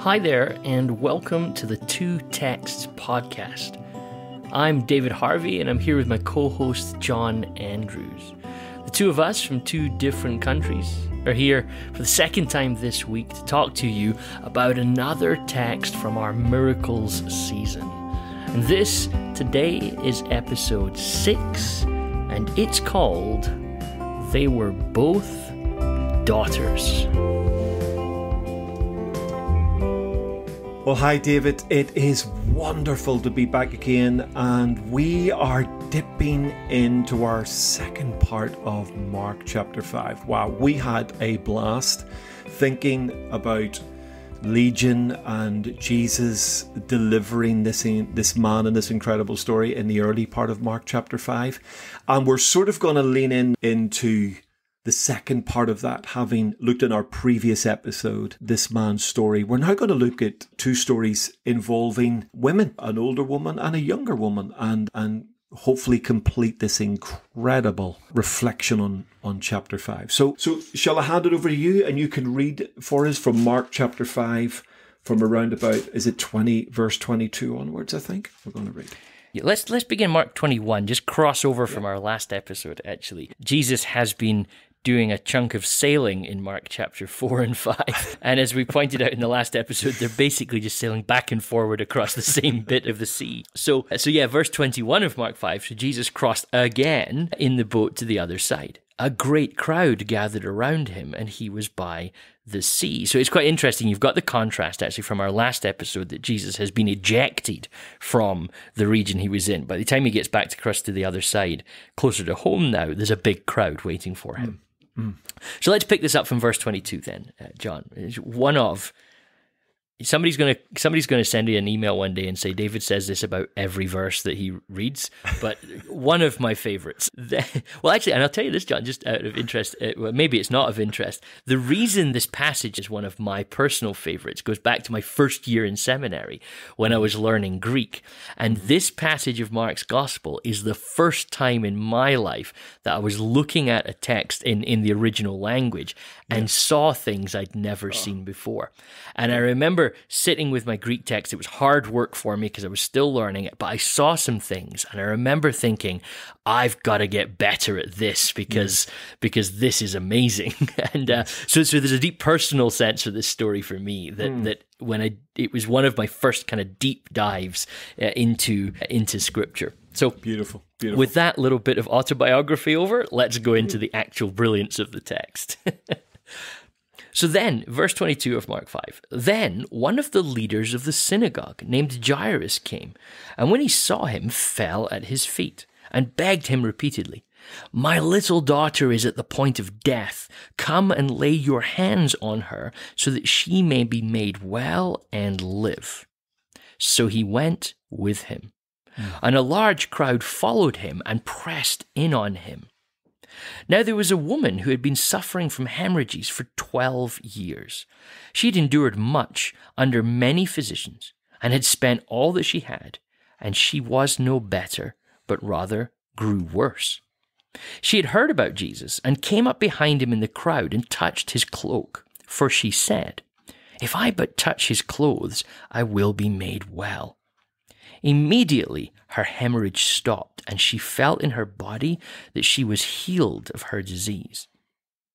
Hi there, and welcome to the Two Texts podcast. I'm David Harvey, and I'm here with my co-host John Andrews. The two of us from two different countries are here for the second time this week to talk to you about another text from our Miracles season. And this today is episode 6, and it's called They Were Both Daughters. Well, hi David, it is wonderful to be back again, and we are dipping into our second part of Mark chapter 5. Wow, we had a blast thinking about Legion and Jesus delivering this man and this incredible story in the early part of Mark chapter 5. And we're sort of going to lean into the second part of that, having looked in our previous episode, this man's story. We're now going to look at two stories involving women, an older woman and a younger woman, and hopefully complete this incredible reflection on chapter 5. So shall I hand it over to you, and you can read for us from Mark chapter 5 from around about, is it 20, verse 22 onwards, I think? We're going to read. Yeah, let's begin Mark 21, just cross over from our last episode, actually. Jesus has been doing a chunk of sailing in Mark chapter 4 and 5. And as we pointed out in the last episode, they're basically just sailing back and forward across the same bit of the sea. So yeah, verse 21 of Mark 5, so Jesus crossed again in the boat to the other side. A great crowd gathered around him, and he was by the sea. So it's quite interesting. You've got the contrast, actually, from our last episode that Jesus has been ejected from the region he was in. By the time he gets back to cross to the other side, closer to home now, there's a big crowd waiting for him. So let's pick this up from verse 22 then, John. It's one of... Somebody's going to send you an email one day and say, David says this about every verse that he reads, but one of my favorites. Well, actually, and I'll tell you this, John, just out of interest, well, maybe it's not of interest. The reason this passage is one of my personal favorites goes back to my first year in seminary when I was learning Greek. And this passage of Mark's Gospel is the first time in my life that I was looking at a text in the original language and saw things I'd never seen before. And I remember sitting with my Greek text. It was hard work for me because I was still learning it, but I saw some things, and I remember thinking, I've got to get better at this because this is amazing. And so there's a deep personal sense for this story for me that when it was one of my first kind of deep dives into Scripture. So beautiful. With that little bit of autobiography over, let's go into the actual brilliance of the text. So then, verse 22 of Mark 5, then one of the leaders of the synagogue named Jairus came, and when he saw him, fell at his feet and begged him repeatedly, "My little daughter is at the point of death. Come and lay your hands on her so that she may be made well and live." So he went with him, and a large crowd followed him and pressed in on him. Now there was a woman who had been suffering from hemorrhages for 12 years. She had endured much under many physicians and had spent all that she had, and she was no better, but rather grew worse. She had heard about Jesus and came up behind him in the crowd and touched his cloak, for she said, "If I but touch his clothes, I will be made well." Immediately, her hemorrhage stopped, and she felt in her body that she was healed of her disease.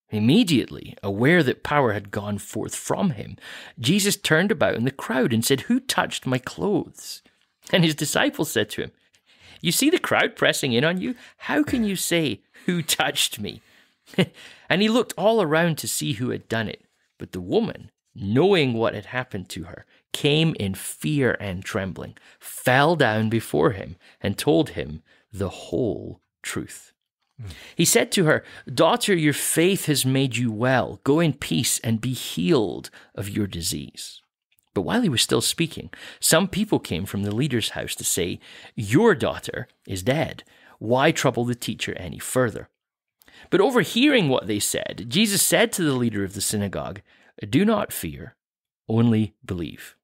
Immediately, aware that power had gone forth from him, Jesus turned about in the crowd and said, "Who touched my clothes?" And his disciples said to him, "You see the crowd pressing in on you? How can you say, 'Who touched me?'" And he looked all around to see who had done it. But the woman, knowing what had happened to her, came in fear and trembling, fell down before him, and told him the whole truth. He said to her, "Daughter, your faith has made you well. Go in peace and be healed of your disease." But while he was still speaking, some people came from the leader's house to say, "Your daughter is dead. Why trouble the teacher any further?" But overhearing what they said, Jesus said to the leader of the synagogue, "Do not fear, only believe."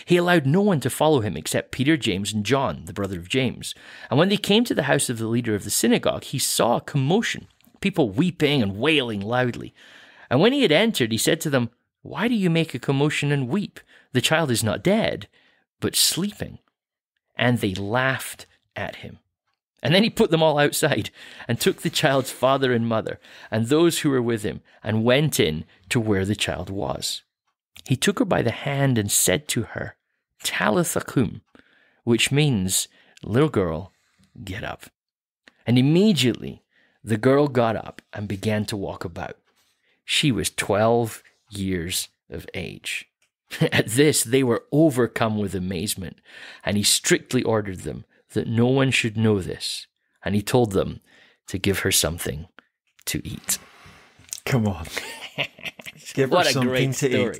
He allowed no one to follow him except Peter, James, and John, the brother of James. And when they came to the house of the leader of the synagogue, he saw a commotion, people weeping and wailing loudly. And when he had entered, he said to them, "Why do you make a commotion and weep? the child is not dead, but sleeping." And they laughed at him. And then he put them all outside and took the child's father and mother and those who were with him and went in to where the child was. He took her by the hand and said to her, "Talitha cum," which means, "Little girl, get up." And immediately the girl got up and began to walk about. She was 12 years of age. At this, they were overcome with amazement, and he strictly ordered them that no one should know this, and he told them to give her something to eat. Come on. Give her something to eat.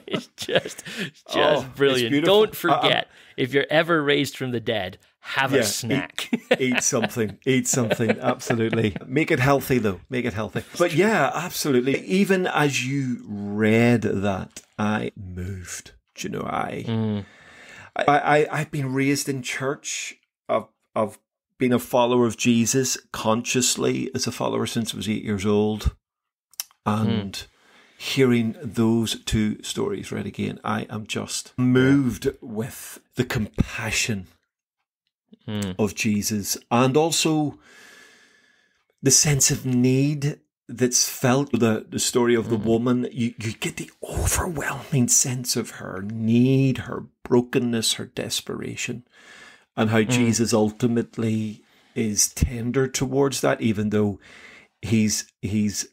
It's just brilliant. Don't forget, if you're ever raised from the dead, have a snack. Eat something. Eat something. Absolutely. Make it healthy, though. Make it healthy. But yeah, absolutely. Even as you read that, I moved. Do you know, I've been raised in church. I've been a follower of Jesus consciously as a follower since I was 8 years old. And hearing those two stories read again, I am just moved with the compassion of Jesus, and also the sense of need that's felt. The story of the woman, you get the overwhelming sense of her need, her brokenness, her desperation, and how Jesus ultimately is tender towards that, even though he's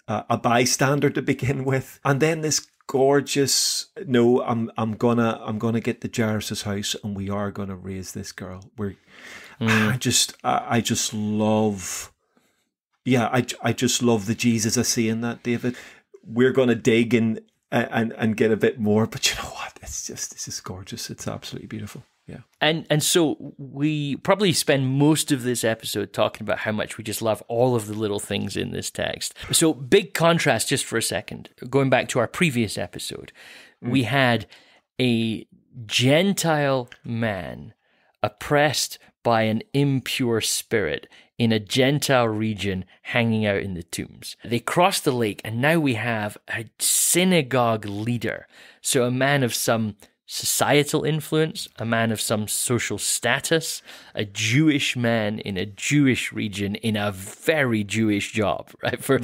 a bystander to begin with. And then this gorgeous, no, I'm gonna get to Jairus' house and we are gonna raise this girl. I just love, I just love the Jesus I see in that, David. We're gonna dig in and get a bit more, but you know what? This is gorgeous. It's absolutely beautiful. Yeah. And so we probably spend most of this episode talking about how much we just love all of the little things in this text. So big contrast just for a second. Going back to our previous episode, we had a Gentile man oppressed by an impure spirit in a Gentile region hanging out in the tombs. They crossed the lake, and now we have a synagogue leader. So a man of some societal influence, a man of some social status, a Jewish man in a Jewish region in a very Jewish job, right? For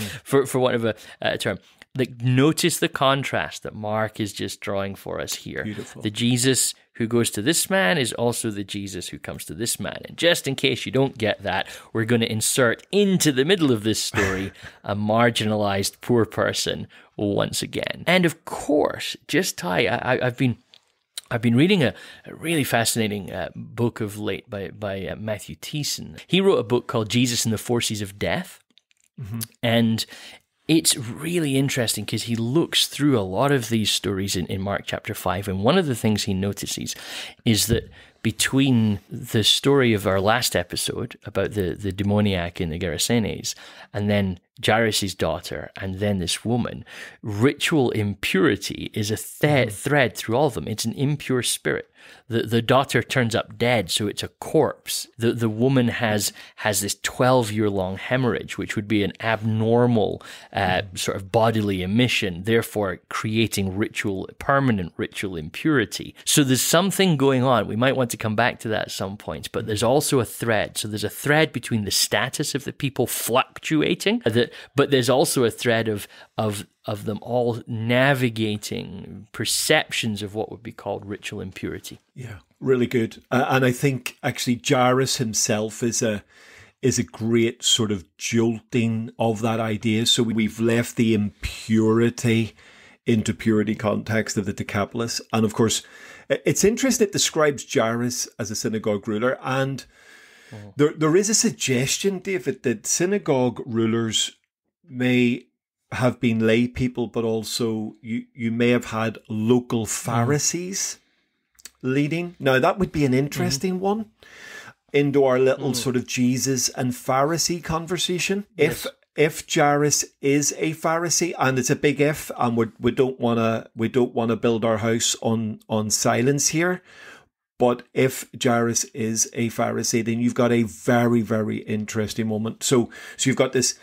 want of a term. Like, notice the contrast that Mark is just drawing for us here. Beautiful. The Jesus who goes to this man is also the Jesus who comes to this man. And just in case you don't get that, we're going to insert into the middle of this story a marginalized poor person once again. And of course, just I've been reading a really fascinating book of late by Matthew Thiessen. He wrote a book called Jesus and the Forces of Death. And it's really interesting because he looks through a lot of these stories in Mark chapter 5. And one of the things he notices is that between the story of our last episode about the demoniac in the Gerasenes, and then Jairus' daughter, and then this woman, ritual impurity is a thread through all of them. It's an impure spirit. The daughter turns up dead, so it's a corpse. The woman has this 12-year-long hemorrhage, which would be an abnormal sort of bodily emission, therefore creating permanent ritual impurity. So there's something going on. We might want to come back to that at some point, but there's also a thread. So there's a thread between the status of the people fluctuating, but there's also a thread of them all navigating perceptions of what would be called ritual impurity. Yeah, really good. And I think actually Jairus himself is a great sort of jolting of that idea. So we've left the impurity into purity context of the Decapolis. And of course, it's interesting it describes Jairus as a synagogue ruler. And there is a suggestion, David, that synagogue rulers may have been lay people, but also you may have had local Pharisees leading. Now, that would be an interesting one into our little sort of Jesus and Pharisee conversation. Yes. If Jairus is a Pharisee, and it's a big if, and we don't want to build our house on silence here, but if Jairus is a Pharisee, then you've got a very, very interesting moment. So you've got this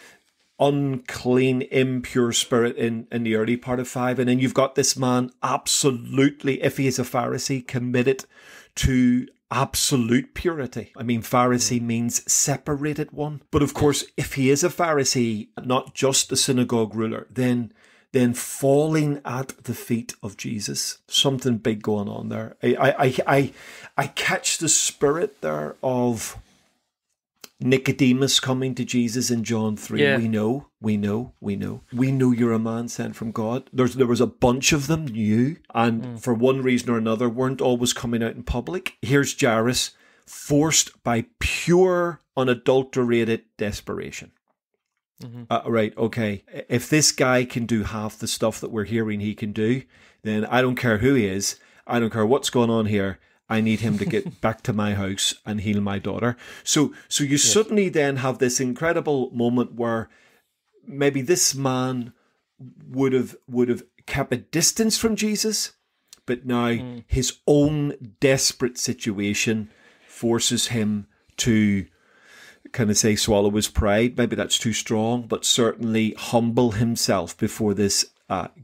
unclean, impure spirit in the early part of 5. And then you've got this man absolutely, if he is a Pharisee, committed to absolute purity. I mean, Pharisee means separated one. But of course, if he is a Pharisee, not just the synagogue ruler, then falling at the feet of Jesus. Something big going on there. I catch the spirit there of Nicodemus coming to Jesus in John 3. Yeah. We know. We know you're a man sent from God. There was a bunch of them, you, and for one reason or another weren't always coming out in public. Here's Jairus, forced by pure, unadulterated desperation. Right, okay. If this guy can do half the stuff that we're hearing he can do, then I don't care who he is. I don't care what's going on here. I need him to get back to my house and heal my daughter. So you suddenly then have this incredible moment where maybe this man would have kept a distance from Jesus, but now his own desperate situation forces him to kind of say swallow his pride. Maybe that's too strong, but certainly humble himself before this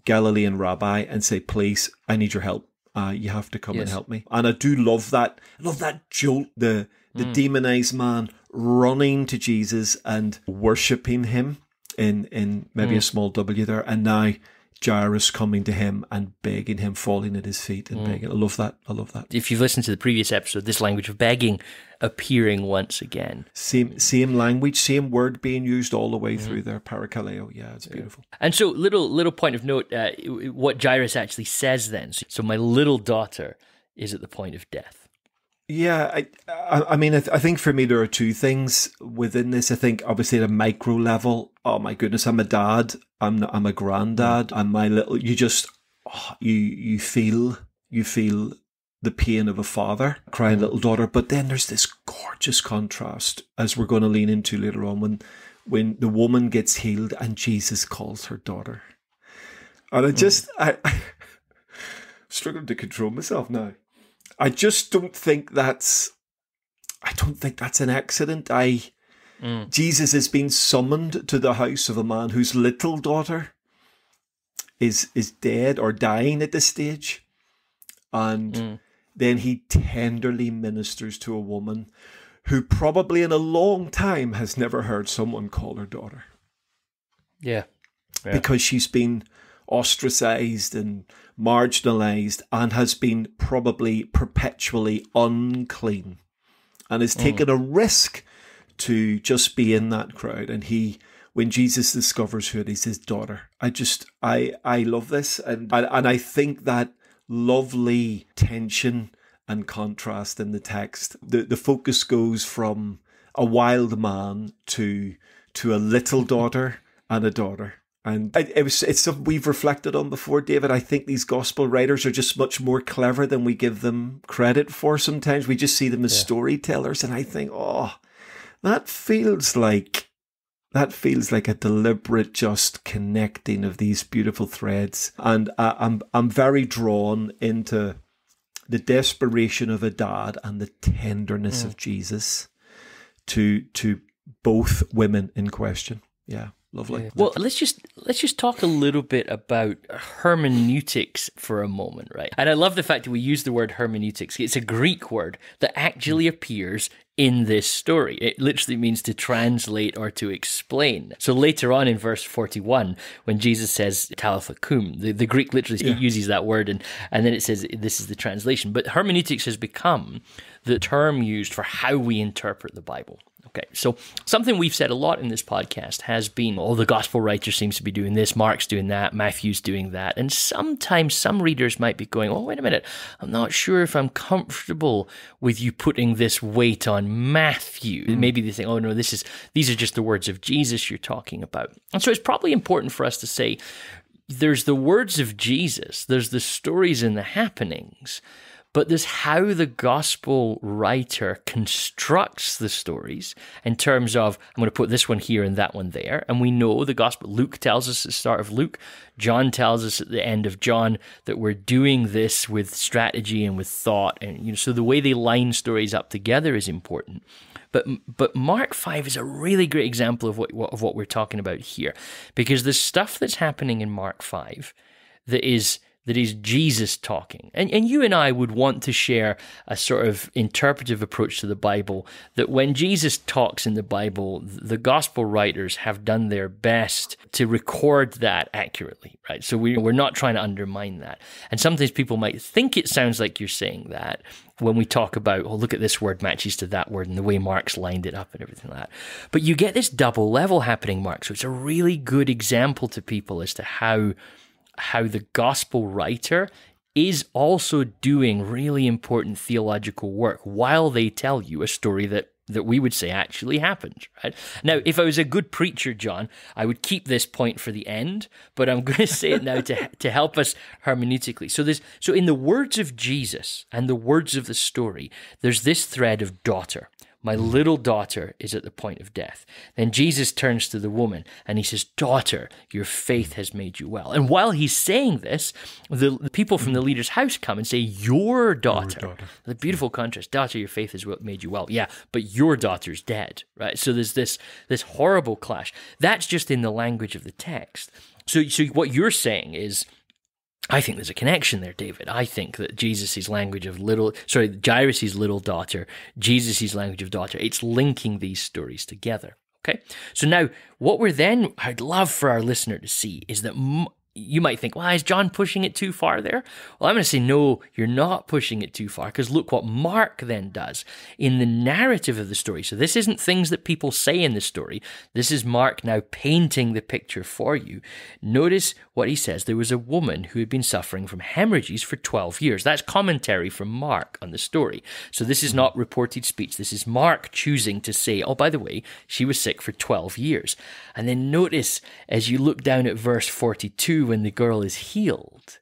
Galilean rabbi and say, please, I need your help. You have to come and help me. And I do love that. I love that jolt, the demonized man running to Jesus and worshipping him in maybe a small W there. And now Jairus coming to him and begging him, falling at his feet and begging. I love that. If you've listened to the previous episode, this language of begging appearing once again. Same language, same word being used all the way through there. Parakaleo. Yeah, it's beautiful. And so little point of note, what Jairus actually says then. So my little daughter is at the point of death. Yeah, I mean, I think for me there are two things within this. I think obviously at a micro level, oh my goodness, I'm a dad, I'm a granddad, and my little, you just, you feel the pain of a father, crying little daughter. But then there's this gorgeous contrast, as we're going to lean into later on, when the woman gets healed and Jesus calls her daughter. And I struggling to control myself now. I just don't think that's an accident. Jesus has been summoned to the house of a man whose little daughter is dead or dying at this stage. And then he tenderly ministers to a woman who probably in a long time has never heard someone call her daughter. Yeah. Because she's been ostracized and marginalized and has been probably perpetually unclean and has taken a risk to just be in that crowd. And when Jesus discovers who it is, his daughter, I love this. And I think that lovely tension and contrast in the text, the focus goes from a wild man to a little daughter and a daughter. And it's something we've reflected on before, David. I think these gospel writers are just much more clever than we give them credit for sometimes. We just see them as storytellers, and I think, that feels like a deliberate just connecting of these beautiful threads. And I'm very drawn into the desperation of a dad and the tenderness of Jesus to both women in question. Yeah. Lovely. Yeah. Well, let's just talk a little bit about hermeneutics for a moment, right? And I love the fact that we use the word hermeneutics. It's a Greek word that actually appears in this story. It literally means to translate or to explain. So later on in verse 41, when Jesus says Talitha cum, the Greek literally uses that word, and then it says this is the translation. But hermeneutics has become the term used for how we interpret the Bible. Okay, so something we've said a lot in this podcast has been, the gospel writer seems to be doing this, Mark's doing that, Matthew's doing that. And sometimes some readers might be going, wait a minute, I'm not sure if I'm comfortable with you putting this weight on Matthew. Maybe they think, no, these are just the words of Jesus you're talking about. And so it's probably important for us to say, there's the words of Jesus, there's the stories and the happenings, but there's how the gospel writer constructs the stories in terms of, I'm going to put this one here and that one there. And we know the gospel, Luke tells us at the start of Luke, John tells us at the end of John that we're doing this with strategy and with thought. And so the way they line stories up together is important. But Mark 5 is a really great example of what we're talking about here, because the stuff that's happening in Mark 5 that is Jesus talking. And you and I would want to share a sort of interpretive approach to the Bible, that when Jesus talks in the Bible, the gospel writers have done their best to record that accurately, right? So we're not trying to undermine that. And sometimes people might think it sounds like you're saying that when we talk about, oh, look at this word matches to that word and the way Mark's lined it up and everything like that. But you get this double level happening, Mark. So it's a really good example to people as to how the gospel writer is also doing really important theological work while they tell you a story that we would say actually happened, right? Now, if I was a good preacher, John, I would keep this point for the end, but I'm going to say it now to help us hermeneutically. So in the words of Jesus and the words of the story, there's this thread of daughter. My little daughter is at the point of death. Then Jesus turns to the woman and he says, daughter, your faith has made you well. And while he's saying this, the people from the leader's house come and say, your daughter. The beautiful contrast. Daughter, your faith has made you well. Yeah, but your daughter's dead, right? So there's this horrible clash. That's just in the language of the text. So what you're saying is, I think there's a connection there, David. I think that Jairus' language of little daughter, Jesus' language of daughter, it's linking these stories together. Okay? So now, I'd love for our listener to see is that you might think, well, is John pushing it too far there? Well, I'm going to say, no, you're not pushing it too far, because look what Mark then does in the narrative of the story. So this isn't things that people say in the story. This is Mark now painting the picture for you. Notice what he says. There was a woman who had been suffering from hemorrhages for 12 years. That's commentary from Mark on the story. So this is not reported speech. This is Mark choosing to say, oh, by the way, she was sick for 12 years. And then notice as you look down at verse 42, when the girl is healed,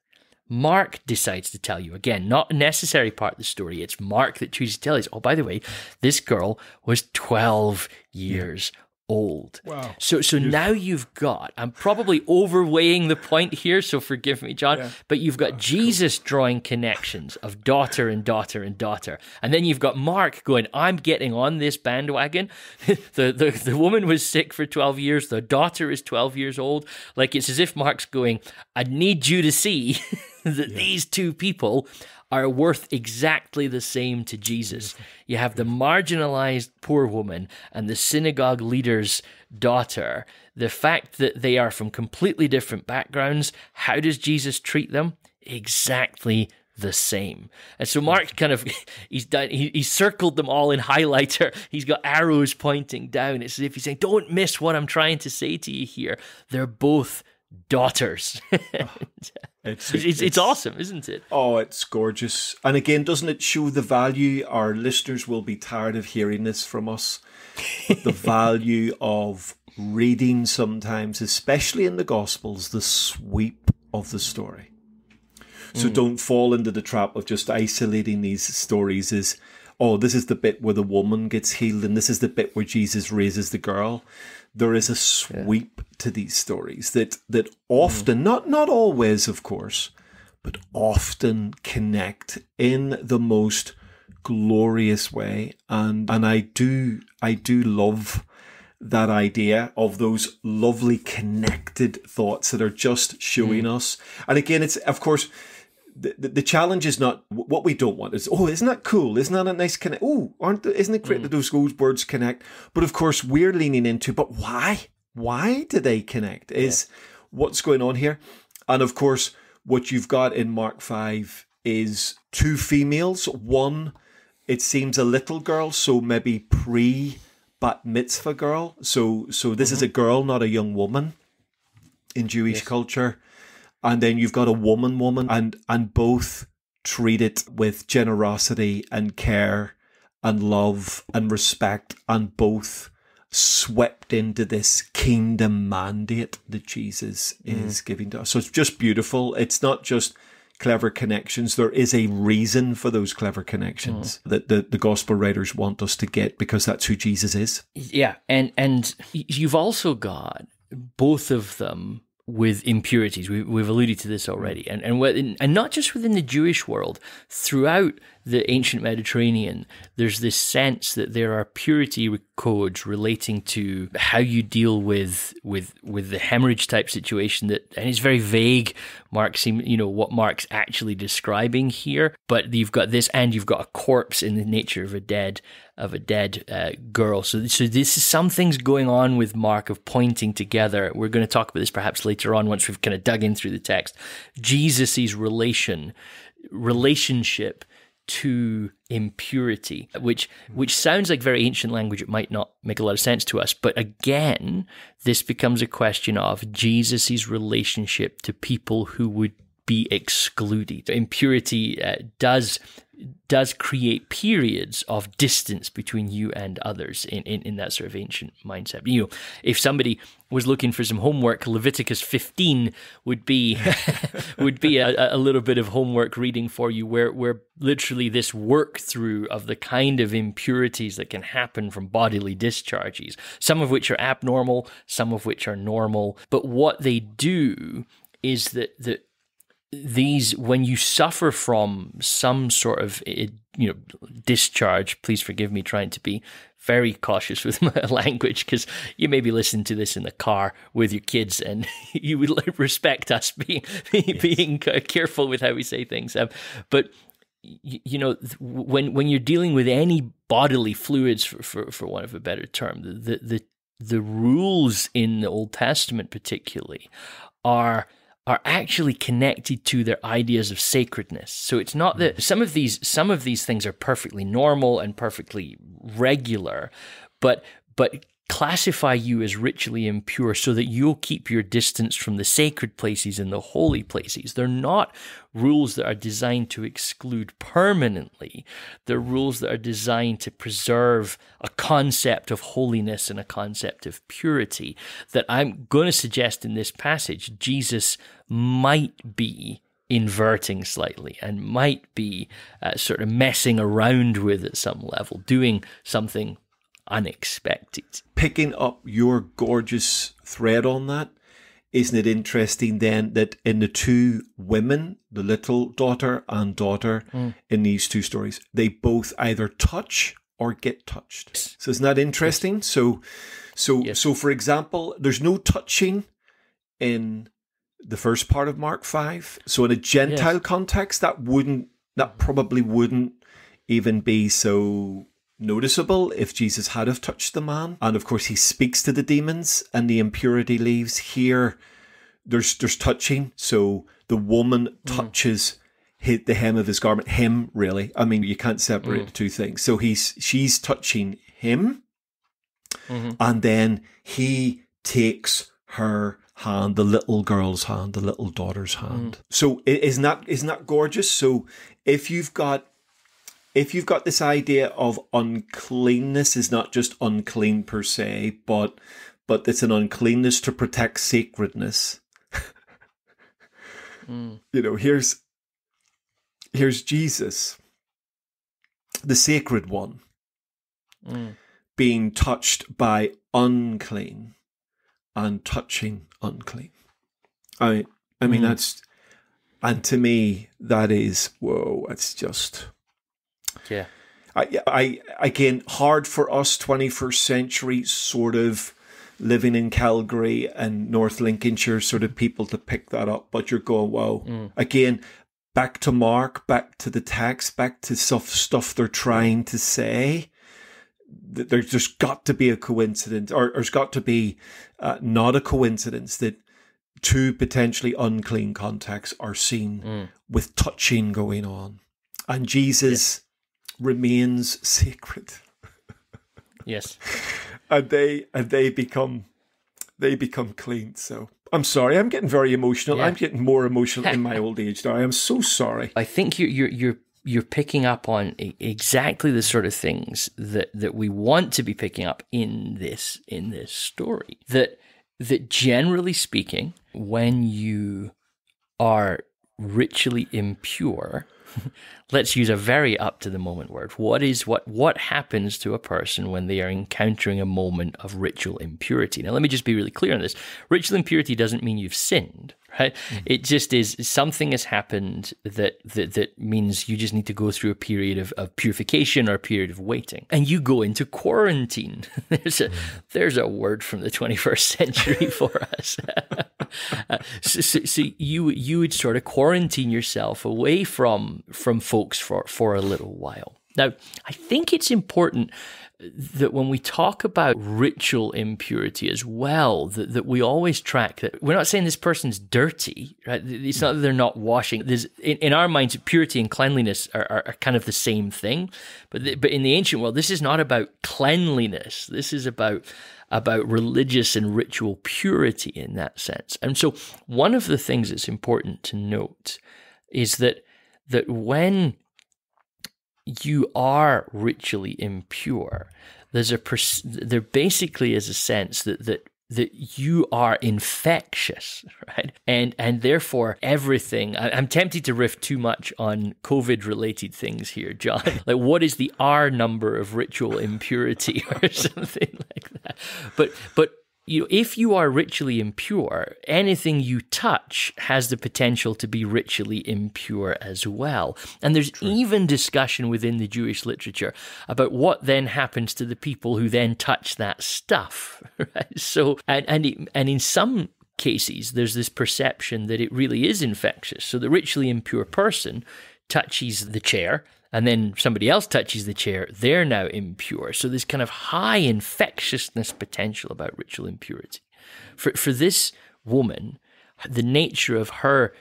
Mark decides to tell you, again, not a necessary part of the story, it's Mark that chooses to tell us, oh, by the way, this girl was 12 years old. Wow. So now you've got, I'm probably overweighing the point here, so forgive me, John, but you've got Jesus drawing connections of daughter and daughter and daughter. And then you've got Mark going, I'm getting on this bandwagon. The woman was sick for 12 years. The daughter is 12 years old. Like, it's as if Mark's going, I need you to see that these two people are worth exactly the same to Jesus. You have the marginalized poor woman and the synagogue leader's daughter. The fact that they are from completely different backgrounds, how does Jesus treat them? Exactly the same. And so Mark he's circled them all in highlighter. He's got arrows pointing down. It's as if he's saying, don't miss what I'm trying to say to you here. They're both daughters. It's awesome, isn't it? Oh, it's gorgeous. And again, doesn't it show the value? Our listeners will be tired of hearing this from us. But the value of reading sometimes, especially in the Gospels, the sweep of the story. So don't fall into the trap of just isolating these stories as, oh, this is the bit where the woman gets healed and this is the bit where Jesus raises the girl. There is a sweep to these stories that often, not always, of course, but often connect in the most glorious way. And I do love that idea of those lovely connected thoughts that are just showing us. And again, it's, of course, the challenge is not what we don't want. Is, oh, isn't that cool? Isn't that a nice connect? Oh, isn't it great that those words connect? But of course, we're leaning into, but why? Why do they connect? Is what's going on here? And of course, what you've got in Mark 5 is two females. One, it seems a little girl, so maybe pre-bat mitzvah girl. So this is a girl, not a young woman in Jewish culture. And then you've got a woman, and both treat it with generosity and care and love and respect, and both swept into this kingdom mandate that Jesus is giving to us. So it's just beautiful. It's not just clever connections. There is a reason for those clever connections that the gospel writers want us to get, because that's who Jesus is. Yeah, and you've also got both of them with impurities. We've alluded to this already, and not just within the Jewish world. Throughout the ancient Mediterranean, there's this sense that there are purity codes relating to how you deal with the hemorrhage type situation. And it's very vague. What Mark's actually describing here, but you've got this, and you've got a corpse in the nature of a dead girl. So this is some things going on with Mark of pointing together. We're going to talk about this perhaps later on once we've kind of dug in through the text. Jesus' relationship to impurity, which sounds like very ancient language. It might not make a lot of sense to us, but again, this becomes a question of Jesus' relationship to people who would be excluded. Impurity does create periods of distance between you and others in that sort of ancient mindset. If somebody was looking for some homework, Leviticus 15 would be a little bit of homework reading for you, where literally this work through of the kind of impurities that can happen from bodily discharges, some of which are abnormal, some of which are normal. But what they do is that these, when you suffer from some sort of discharge, please forgive me trying to be very cautious with my language, because you may be listening to this in the car with your kids, and you would respect us being careful with how we say things. But when you're dealing with any bodily fluids, for want of a better term, the rules in the Old Testament particularly are actually connected to their ideas of sacredness. So it's not that some of these things are perfectly normal and perfectly regular, but classify you as ritually impure so that you'll keep your distance from the sacred places and the holy places. They're not rules that are designed to exclude permanently. They're rules that are designed to preserve a concept of holiness and a concept of purity that I'm going to suggest in this passage Jesus might be inverting slightly and might be sort of messing around with at some level, doing something unexpected. Picking up your gorgeous thread on that, isn't it interesting then that in the two women, the little daughter and daughter in these two stories, they both either touch or get touched. So isn't that interesting? Yes. So for example, there's no touching in the first part of Mark 5. So in a Gentile context, that probably wouldn't even be so noticeable if Jesus had have touched the man. And of course he speaks to the demons and the impurity leaves. Here there's touching, so the woman touches the hem of his garment. Him, really, I mean, you can't separate the two things. So she's touching him, and then he takes her hand, the little girl's hand, the little daughter's hand. So isn't that gorgeous? So if you've got this idea of uncleanness is not just unclean per se, but it's an uncleanness to protect sacredness. Here's Jesus, the sacred one, being touched by unclean and touching unclean. I mean that's, and to me that is, whoa, it's just. Yeah. I again, hard for us 21st century sort of living in Calgary and North Lincolnshire sort of people to pick that up, but you're going, wow. Again, back to Mark, back to the text, back to stuff they're trying to say. There's got to be a coincidence, or there's got to be not a coincidence that two potentially unclean contexts are seen with touching going on. And Jesus remains sacred. Yes. And they become clean. So I'm sorry, I'm getting very emotional. I'm getting more emotional in my old age now. I am so sorry. I think you're picking up on exactly the sort of things that we want to be picking up in this story. That generally speaking, when you are ritually impure, let's use a very up-to-the-moment word. What happens to a person when they are encountering a moment of ritual impurity? Now, let me just be really clear on this. Ritual impurity doesn't mean you've sinned, right? It just is something has happened that means you just need to go through a period of purification or a period of waiting. And you go into quarantine. There's a word from the 21st century for us. So you would sort of quarantine yourself away from folks for a little while. Now, I think it's important that when we talk about ritual impurity as well, that we always track that. We're not saying this person's dirty, right? It's not that they're not washing. In our minds, purity and cleanliness are kind of the same thing. But in the ancient world, this is not about cleanliness. This is about religious and ritual purity in that sense. And so one of the things that's important to note is that when you are ritually impure, there basically is a sense that you are infectious, right? And therefore everything, I'm tempted to riff too much on COVID-related things here, John. Like, what is the R number of ritual impurity or something like that? But if you are ritually impure, anything you touch has the potential to be ritually impure as well. And there's even discussion within the Jewish literature about what then happens to the people who then touch that stuff. Right? So, and in some cases, there's this perception that it really is infectious. So the ritually impure person touches the chair, and then somebody else touches the chair, they're now impure. So there's kind of high infectiousness potential about ritual impurity. For this woman, the nature of her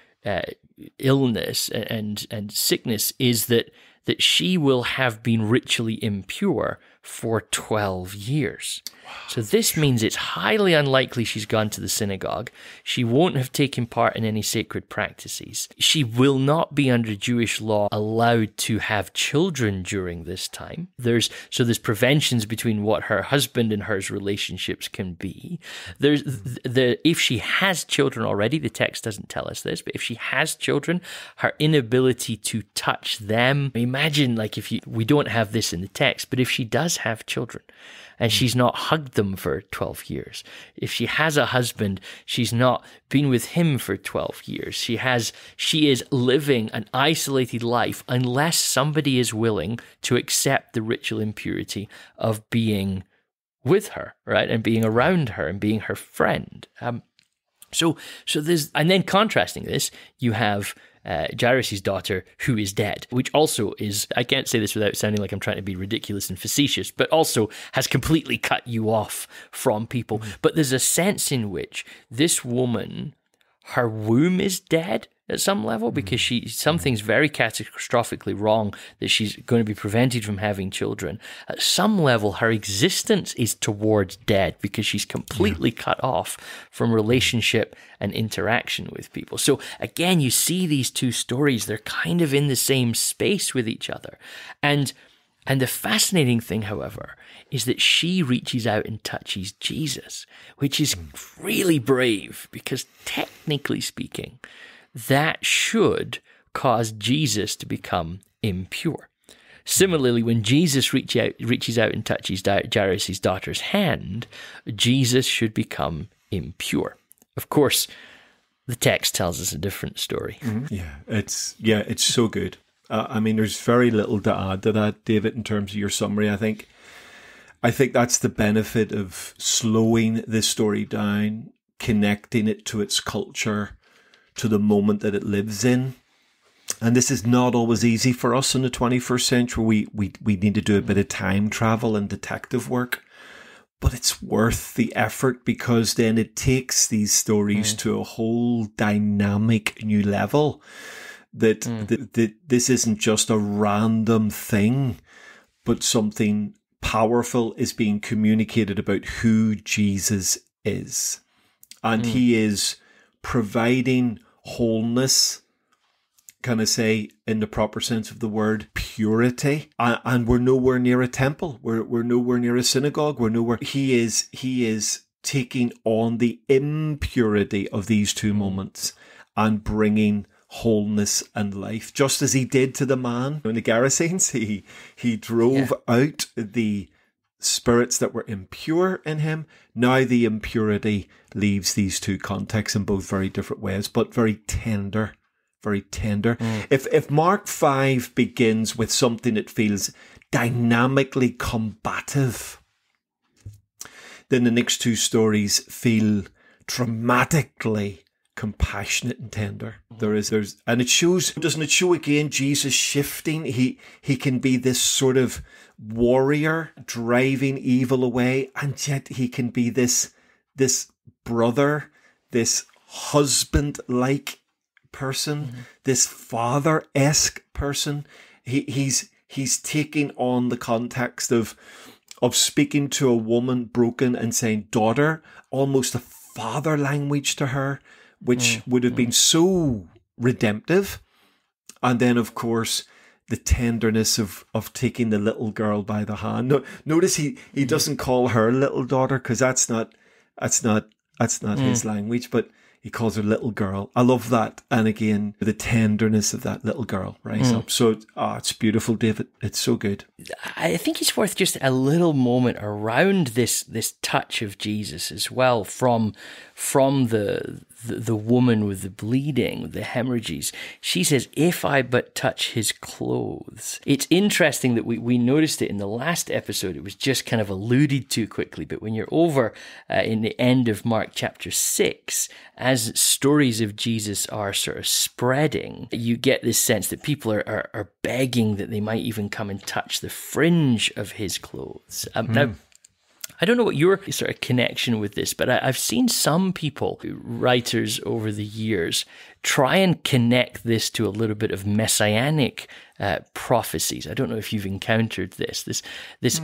illness and sickness is that she will have been ritually impure for 12 years. Wow. So this means it's highly unlikely she's gone to the synagogue. She won't have taken part in any sacred practices. She will not be under Jewish law allowed to have children during this time. There's preventions between what her husband and hers relationships can be. If she has children already, the text doesn't tell us this, but if she has children, her inability to touch them. Imagine, like, we don't have this in the text, but if she does have children and she's not hugged them for 12 years, if she has a husband, she's not been with him for 12 years, she is living an isolated life unless somebody is willing to accept the ritual impurity of being with her, right, and being around her and being her friend. So there's, and then contrasting this, you have Jairus' daughter, who is dead, which also is, I can't say this without sounding like I'm trying to be ridiculous and facetious, but also has completely cut you off from people. Mm-hmm. But there's a sense in which this woman, her womb is dead at some level because something's very catastrophically wrong that she's going to be prevented from having children. At some level, her existence is towards dead because she's completely cut off from relationship and interaction with people. So again, you see these two stories, they're kind of in the same space with each other. And the fascinating thing, however, is that she reaches out and touches Jesus, which is really brave because technically speaking, that should cause Jesus to become impure. Similarly, when Jesus reaches out and touches Jairus' daughter's hand, Jesus should become impure. Of course, the text tells us a different story. Mm-hmm. It's so good. I mean, there's very little to add to that, David, in terms of your summary. I think that's the benefit of slowing this story down, connecting it to its culture, to the moment that it lives in. And this is not always easy for us in the 21st century. We need to do a bit of time travel and detective work, but it's worth the effort because then it takes these stories to a whole dynamic new level. That this isn't just a random thing, but something powerful is being communicated about who Jesus is. And he is providing wholeness, can I say, in the proper sense of the word, purity. And we're nowhere near a temple. We're nowhere near a synagogue. We're nowhere. He is taking on the impurity of these two moments and bringing wholeness and life, just as he did to the man in the Gerasenes. He drove out the spirits that were impure in him. Now the impurity leaves these two contexts in both very different ways, but very tender. Very tender. If Mark 5 begins with something that feels dynamically combative, then the next two stories feel dramatically compassionate and tender. And it shows, doesn't it show again Jesus shifting? He can be this sort of warrior driving evil away, and yet he can be this brother, this husband-like person, this father-esque person. He's taking on the context of speaking to a woman broken and saying daughter, almost a father language to her, which would have been so redemptive. And then, of course, the tenderness of taking the little girl by the hand. Notice he doesn't call her little daughter, because that's not his language, but he calls her little girl. I love that. And again, the tenderness of that little girl rise up. So it's beautiful, David. It's so good. I think it's worth just a little moment around this touch of Jesus as well, from the woman with the bleeding, the hemorrhages. She says, if I but touch his clothes. It's interesting that we noticed it in the last episode. It was just kind of alluded to quickly. But when you're over in the end of Mark chapter 6, as stories of Jesus are sort of spreading, you get this sense that people are begging that they might even come and touch the fringe of his clothes. Now, I don't know what your sort of connection with this, but I've seen some people, writers over the years, try and connect this to a little bit of messianic prophecies. I don't know if you've encountered this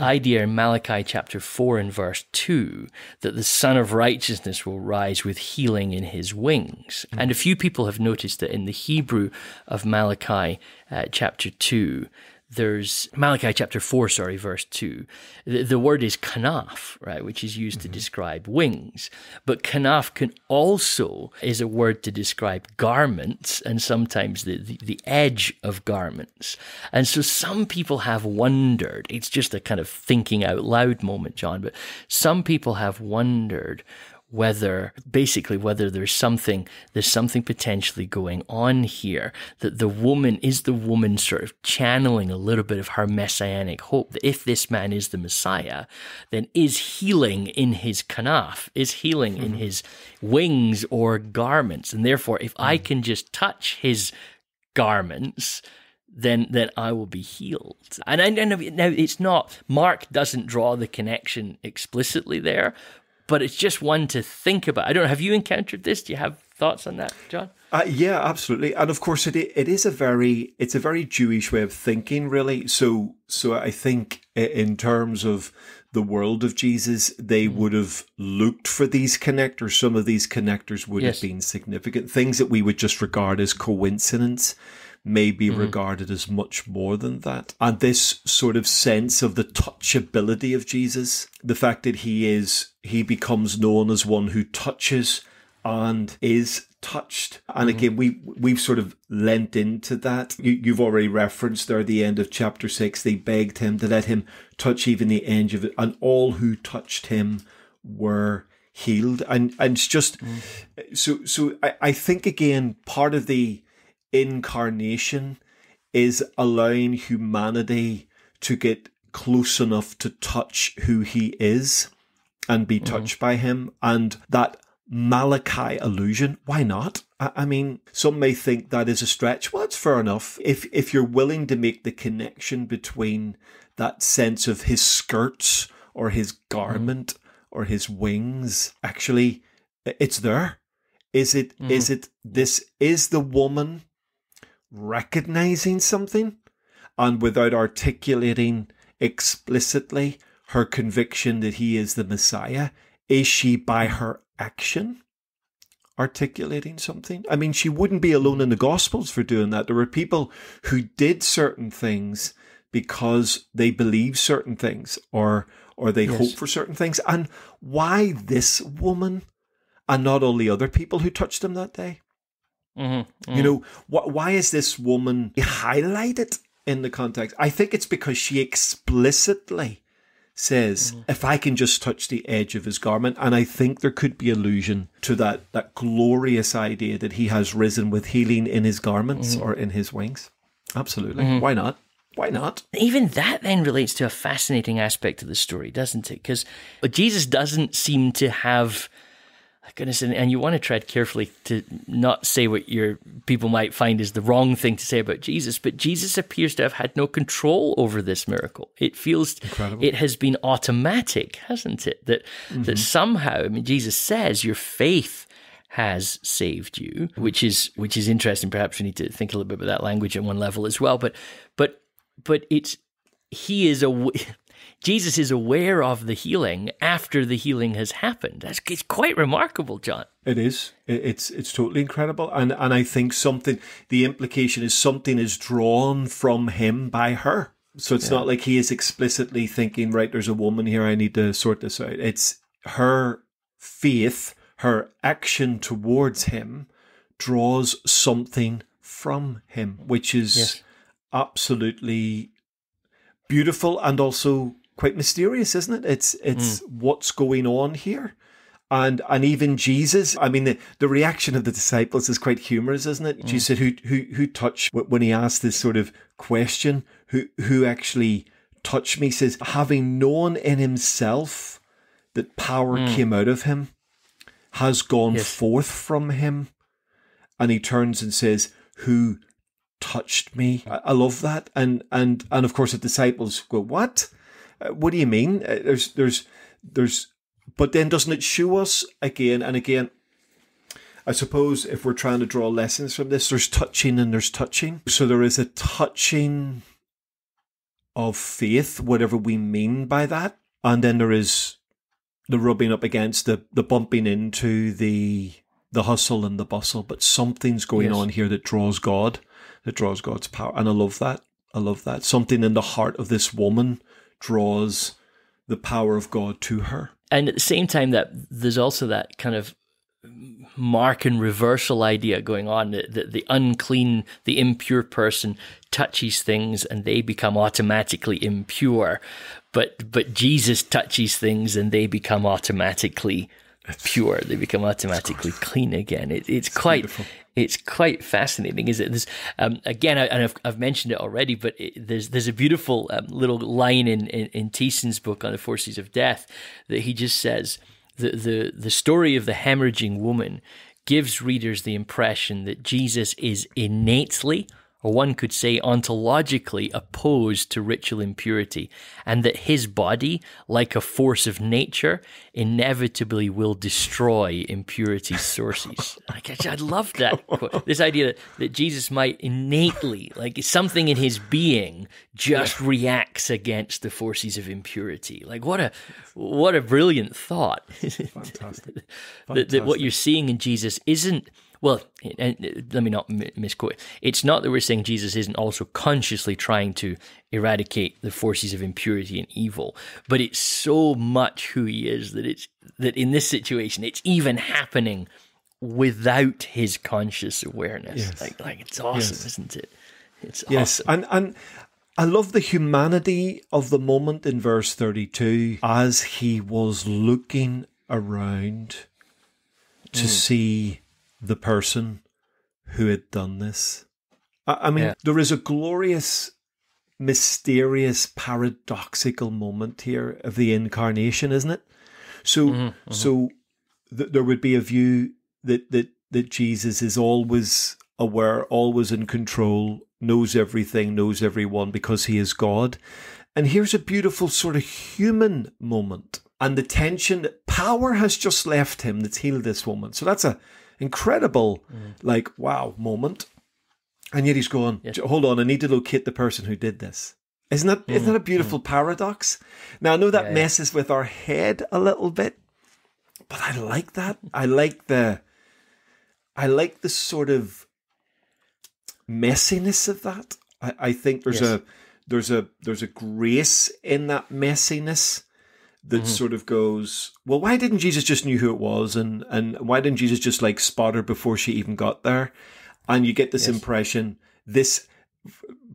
idea in Malachi chapter 4 and verse 2, that the Son of Righteousness will rise with healing in his wings. And a few people have noticed that in the Hebrew of Malachi chapter 2, there's Malachi chapter 4, verse 2. The word is kanaf, right, which is used to describe wings. But kanaf is a word to describe garments, and sometimes the edge of garments. And so some people have wondered, it's just a kind of thinking out loud moment, John, but some people have wondered whether there's something potentially going on here, that the woman sort of channeling a little bit of her messianic hope, that if this man is the Messiah, then is healing in his kanaf, is healing in his wings or garments. And therefore, if I can just touch his garments, then I will be healed. And I know now it's not, Mark doesn't draw the connection explicitly there, but it's just one to think about. I don't know, have you encountered this? Do you have thoughts on that, John? Yeah, absolutely. And of course, it's a very Jewish way of thinking, really. So I think in terms of the world of Jesus, they would have looked for these connectors. Some of these connectors would have been significant. Things that we would just regard as coincidence may be regarded as much more than that. And this sort of sense of the touchability of Jesus, the fact that he becomes known as one who touches and is touched. And again, we've sort of lent into that. You've already referenced there at the end of chapter 6, they begged him to let him touch even the edge of it, and all who touched him were healed. And it's just, so I think again, part of the incarnation is allowing humanity to get close enough to touch who he is and be touched by him. And that Malachi allusion, why not? I mean, some may think that is a stretch. Well, it's fair enough. If you're willing to make the connection between that sense of his skirts or his garment or his wings, actually, it's there. Is it this is the woman recognizing something, and without articulating explicitly her conviction that he is the Messiah, is she by her action articulating something? I mean, she wouldn't be alone in the Gospels for doing that. There were people who did certain things because they believed certain things or they hoped for certain things. And why this woman and not all the other people who touched him that day? You know, why is this woman highlighted in the context? I think it's because she explicitly says, if I can just touch the edge of his garment, and I think there could be allusion to that glorious idea that he has risen with healing in his garments or in his wings. Absolutely. Why not? Why not? Even that then relates to a fascinating aspect of the story, doesn't it? Because Jesus doesn't seem to have, goodness, and you want to tread carefully to not say what your people might find is the wrong thing to say about Jesus, but Jesus appears to have had no control over this miracle. It feels incredible. It has been automatic, hasn't it? That somehow, I mean, Jesus says your faith has saved you, which is interesting. Perhaps we need to think a little bit about that language at one level as well. But Jesus is aware of the healing after the healing has happened. It's quite remarkable, John. It is. It's totally incredible. And I think the implication is something is drawn from him by her. So it's not like he is explicitly thinking, right, there's a woman here, I need to sort this out. It's her faith, her action towards him draws something from him, which is absolutely beautiful and also quite mysterious, isn't it? It's what's going on here. And even Jesus, I mean, the reaction of the disciples is quite humorous, isn't it? Jesus said, who touched, when he asked this sort of question, who actually touched me, he says, having known in himself that power came out of him, has gone forth from him. And he turns and says, who touched me? I love that. And of course the disciples go, what? What do you mean? There's, but then doesn't it show us again and again? I suppose if we're trying to draw lessons from this, there's touching and there's touching. So there is a touching of faith, whatever we mean by that. And then there is the rubbing up against the bumping into the hustle and the bustle. But something's going on here that draws God, that draws God's power. And I love that. Something in the heart of this woman draws the power of God to her. And at the same time, that there's also that kind of mark and reversal idea going on, that the unclean, the impure person touches things and they become automatically impure, but Jesus touches things and they become automatically pure. They become automatically clean again. It's quite beautiful. It's quite fascinating, is it? Again, I've mentioned it already, but there's a beautiful little line in Thiessen's book on the forces of death that he just says, the story of the hemorrhaging woman gives readers the impression that Jesus is innately, or one could say ontologically, opposed to ritual impurity, and that his body, like a force of nature, inevitably will destroy impurity's sources. I love that quote. This idea that Jesus might innately, like something in his being, just reacts against the forces of impurity. Like what a brilliant thought. Fantastic. That what you're seeing in Jesus isn't. Well, and let me not misquote. It's not that we're saying Jesus isn't also consciously trying to eradicate the forces of impurity and evil, but it's so much who he is that in this situation, it's even happening without his conscious awareness. Yes. Like it's awesome, isn't it? It's awesome. And I love the humanity of the moment in verse 32 as he was looking around to see the person who had done this. I mean, there is a glorious, mysterious, paradoxical moment here of the incarnation, isn't it? So, there would be a view that Jesus is always aware, always in control, knows everything, knows everyone because he is God. And here's a beautiful sort of human moment. And the tension, power has just left him that's healed this woman. So that's a incredible, wow moment. And yet he's going, hold on, I need to locate the person who did this. Isn't that a beautiful paradox? Now, I know that messes with our head a little bit, but I like that. I like the sort of messiness of that. I think there's a grace in that messiness that sort of goes, well, why didn't Jesus just knew who it was, and why didn't Jesus just spot her before she even got there? And you get this impression,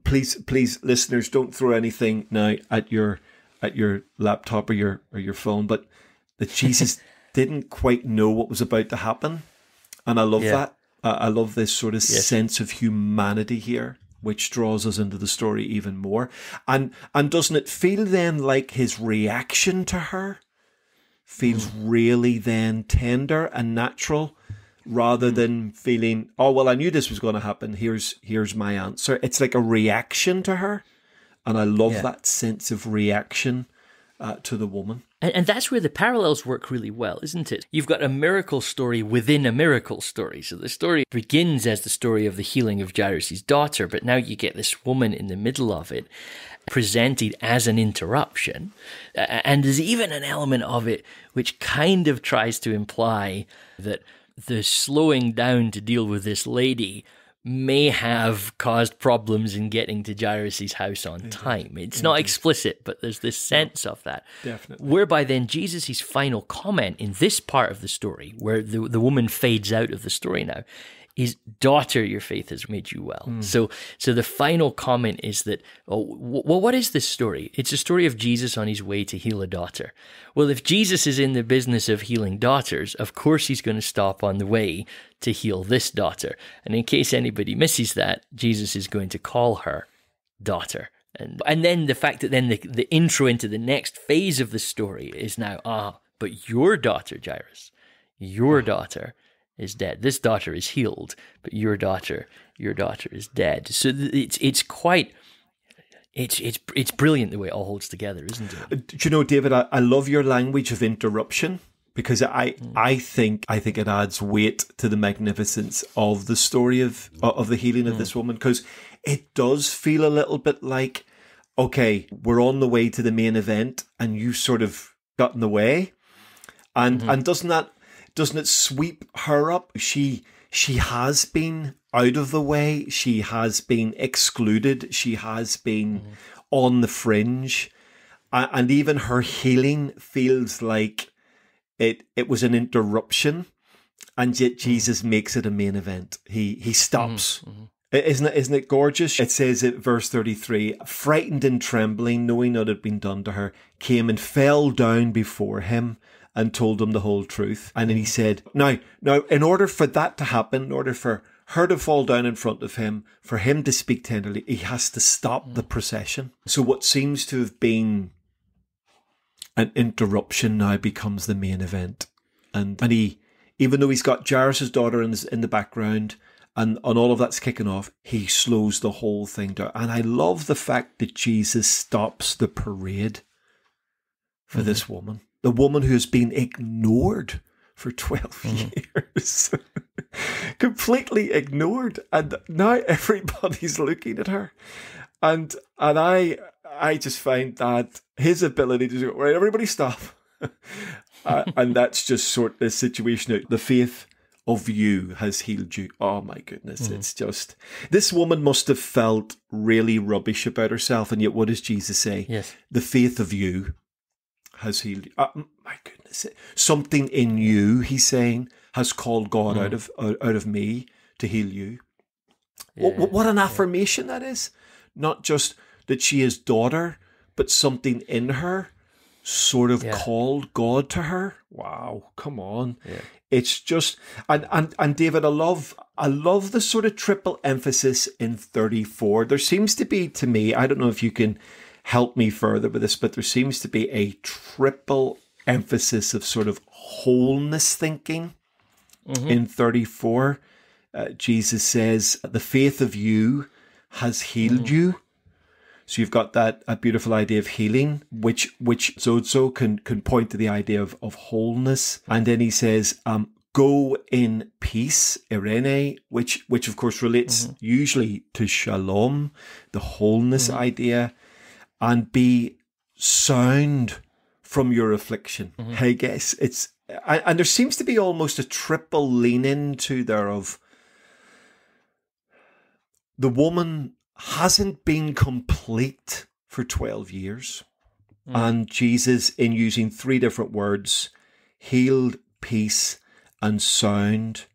please, listeners, don't throw anything now at your laptop or your phone, but that Jesus didn't quite know what was about to happen. And I love that. I love this sort of sense of humanity here, which draws us into the story even more. And doesn't it feel then like his reaction to her feels really then tender and natural, rather than feeling, oh, well, I knew this was going to happen. Here's my answer. It's like a reaction to her. And I love that sense of reaction to the woman. And that's where the parallels work really well, isn't it? You've got a miracle story within a miracle story. So the story begins as the story of the healing of Jairus' daughter, but now you get this woman in the middle of it presented as an interruption. And there's even an element of it which kind of tries to imply that the slowing down to deal with this lady may have caused problems in getting to Jairus' house on time. It's not explicit, but there's this sense of that. Definitely. Whereby then Jesus' final comment in this part of the story, where the woman fades out of the story now, is, daughter, your faith has made you well. So the final comment is that, what is this story? It's a story of Jesus on his way to heal a daughter. Well, if Jesus is in the business of healing daughters, of course he's going to stop on the way to heal this daughter. And in case anybody misses that, Jesus is going to call her daughter. And then the fact that then the intro into the next phase of the story is now, but your daughter, Jairus, your daughter is dead. This daughter is healed, but your daughter is dead. So it's brilliant the way it all holds together, isn't it? Do you know, David, I love your language of interruption, because I think it adds weight to the magnificence of the story of the healing of this woman, because it does feel a little bit like, okay, we're on the way to the main event and you sort of got in the way. And doesn't it sweep her up? She has been out of the way. She has been excluded. She has been on the fringe. And even her healing feels like it was an interruption. And yet Jesus makes it a main event. He stops. Isn't it gorgeous? It says at verse 33, frightened and trembling, knowing what had been done to her, came and fell down before him and told him the whole truth. And then he said, now, in order for that to happen, in order for her to fall down in front of him, for him to speak tenderly, he has to stop the procession. So what seems to have been an interruption now becomes the main event. And he, even though he's got Jairus' daughter in the background, and all of that's kicking off, he slows the whole thing down. And I love the fact that Jesus stops the parade for this woman. The woman who has been ignored for 12 years. Completely ignored. And now everybody's looking at her. And I just find that his ability to go, right, everybody stop. And that's just sort this situation out. The faith of you has healed you. Oh my goodness. It's just, this woman must have felt really rubbish about herself. And yet what does Jesus say? Yes. The faith of you has healed you. My goodness. Something in you, he's saying, has called God out of me to heal you. Yeah, what an affirmation that is. Not just that she is daughter, but something in her sort of called God to her. Wow, come on. Yeah. It's just, and David, I love the sort of triple emphasis in 34. There seems to be, to me, I don't know if you can help me further with this, but there seems to be a triple emphasis of sort of wholeness thinking in 34. Jesus says, the faith of you has healed you. So you've got a beautiful idea of healing, which Zozo can point to the idea of wholeness. And then he says, go in peace, Irene, which of course relates usually to shalom, the wholeness idea, and be sound from your affliction. I guess it's, and there seems to be almost a triple lean into there of the woman hasn't been complete for 12 years. And Jesus, in using three different words, healed, peace, and sound,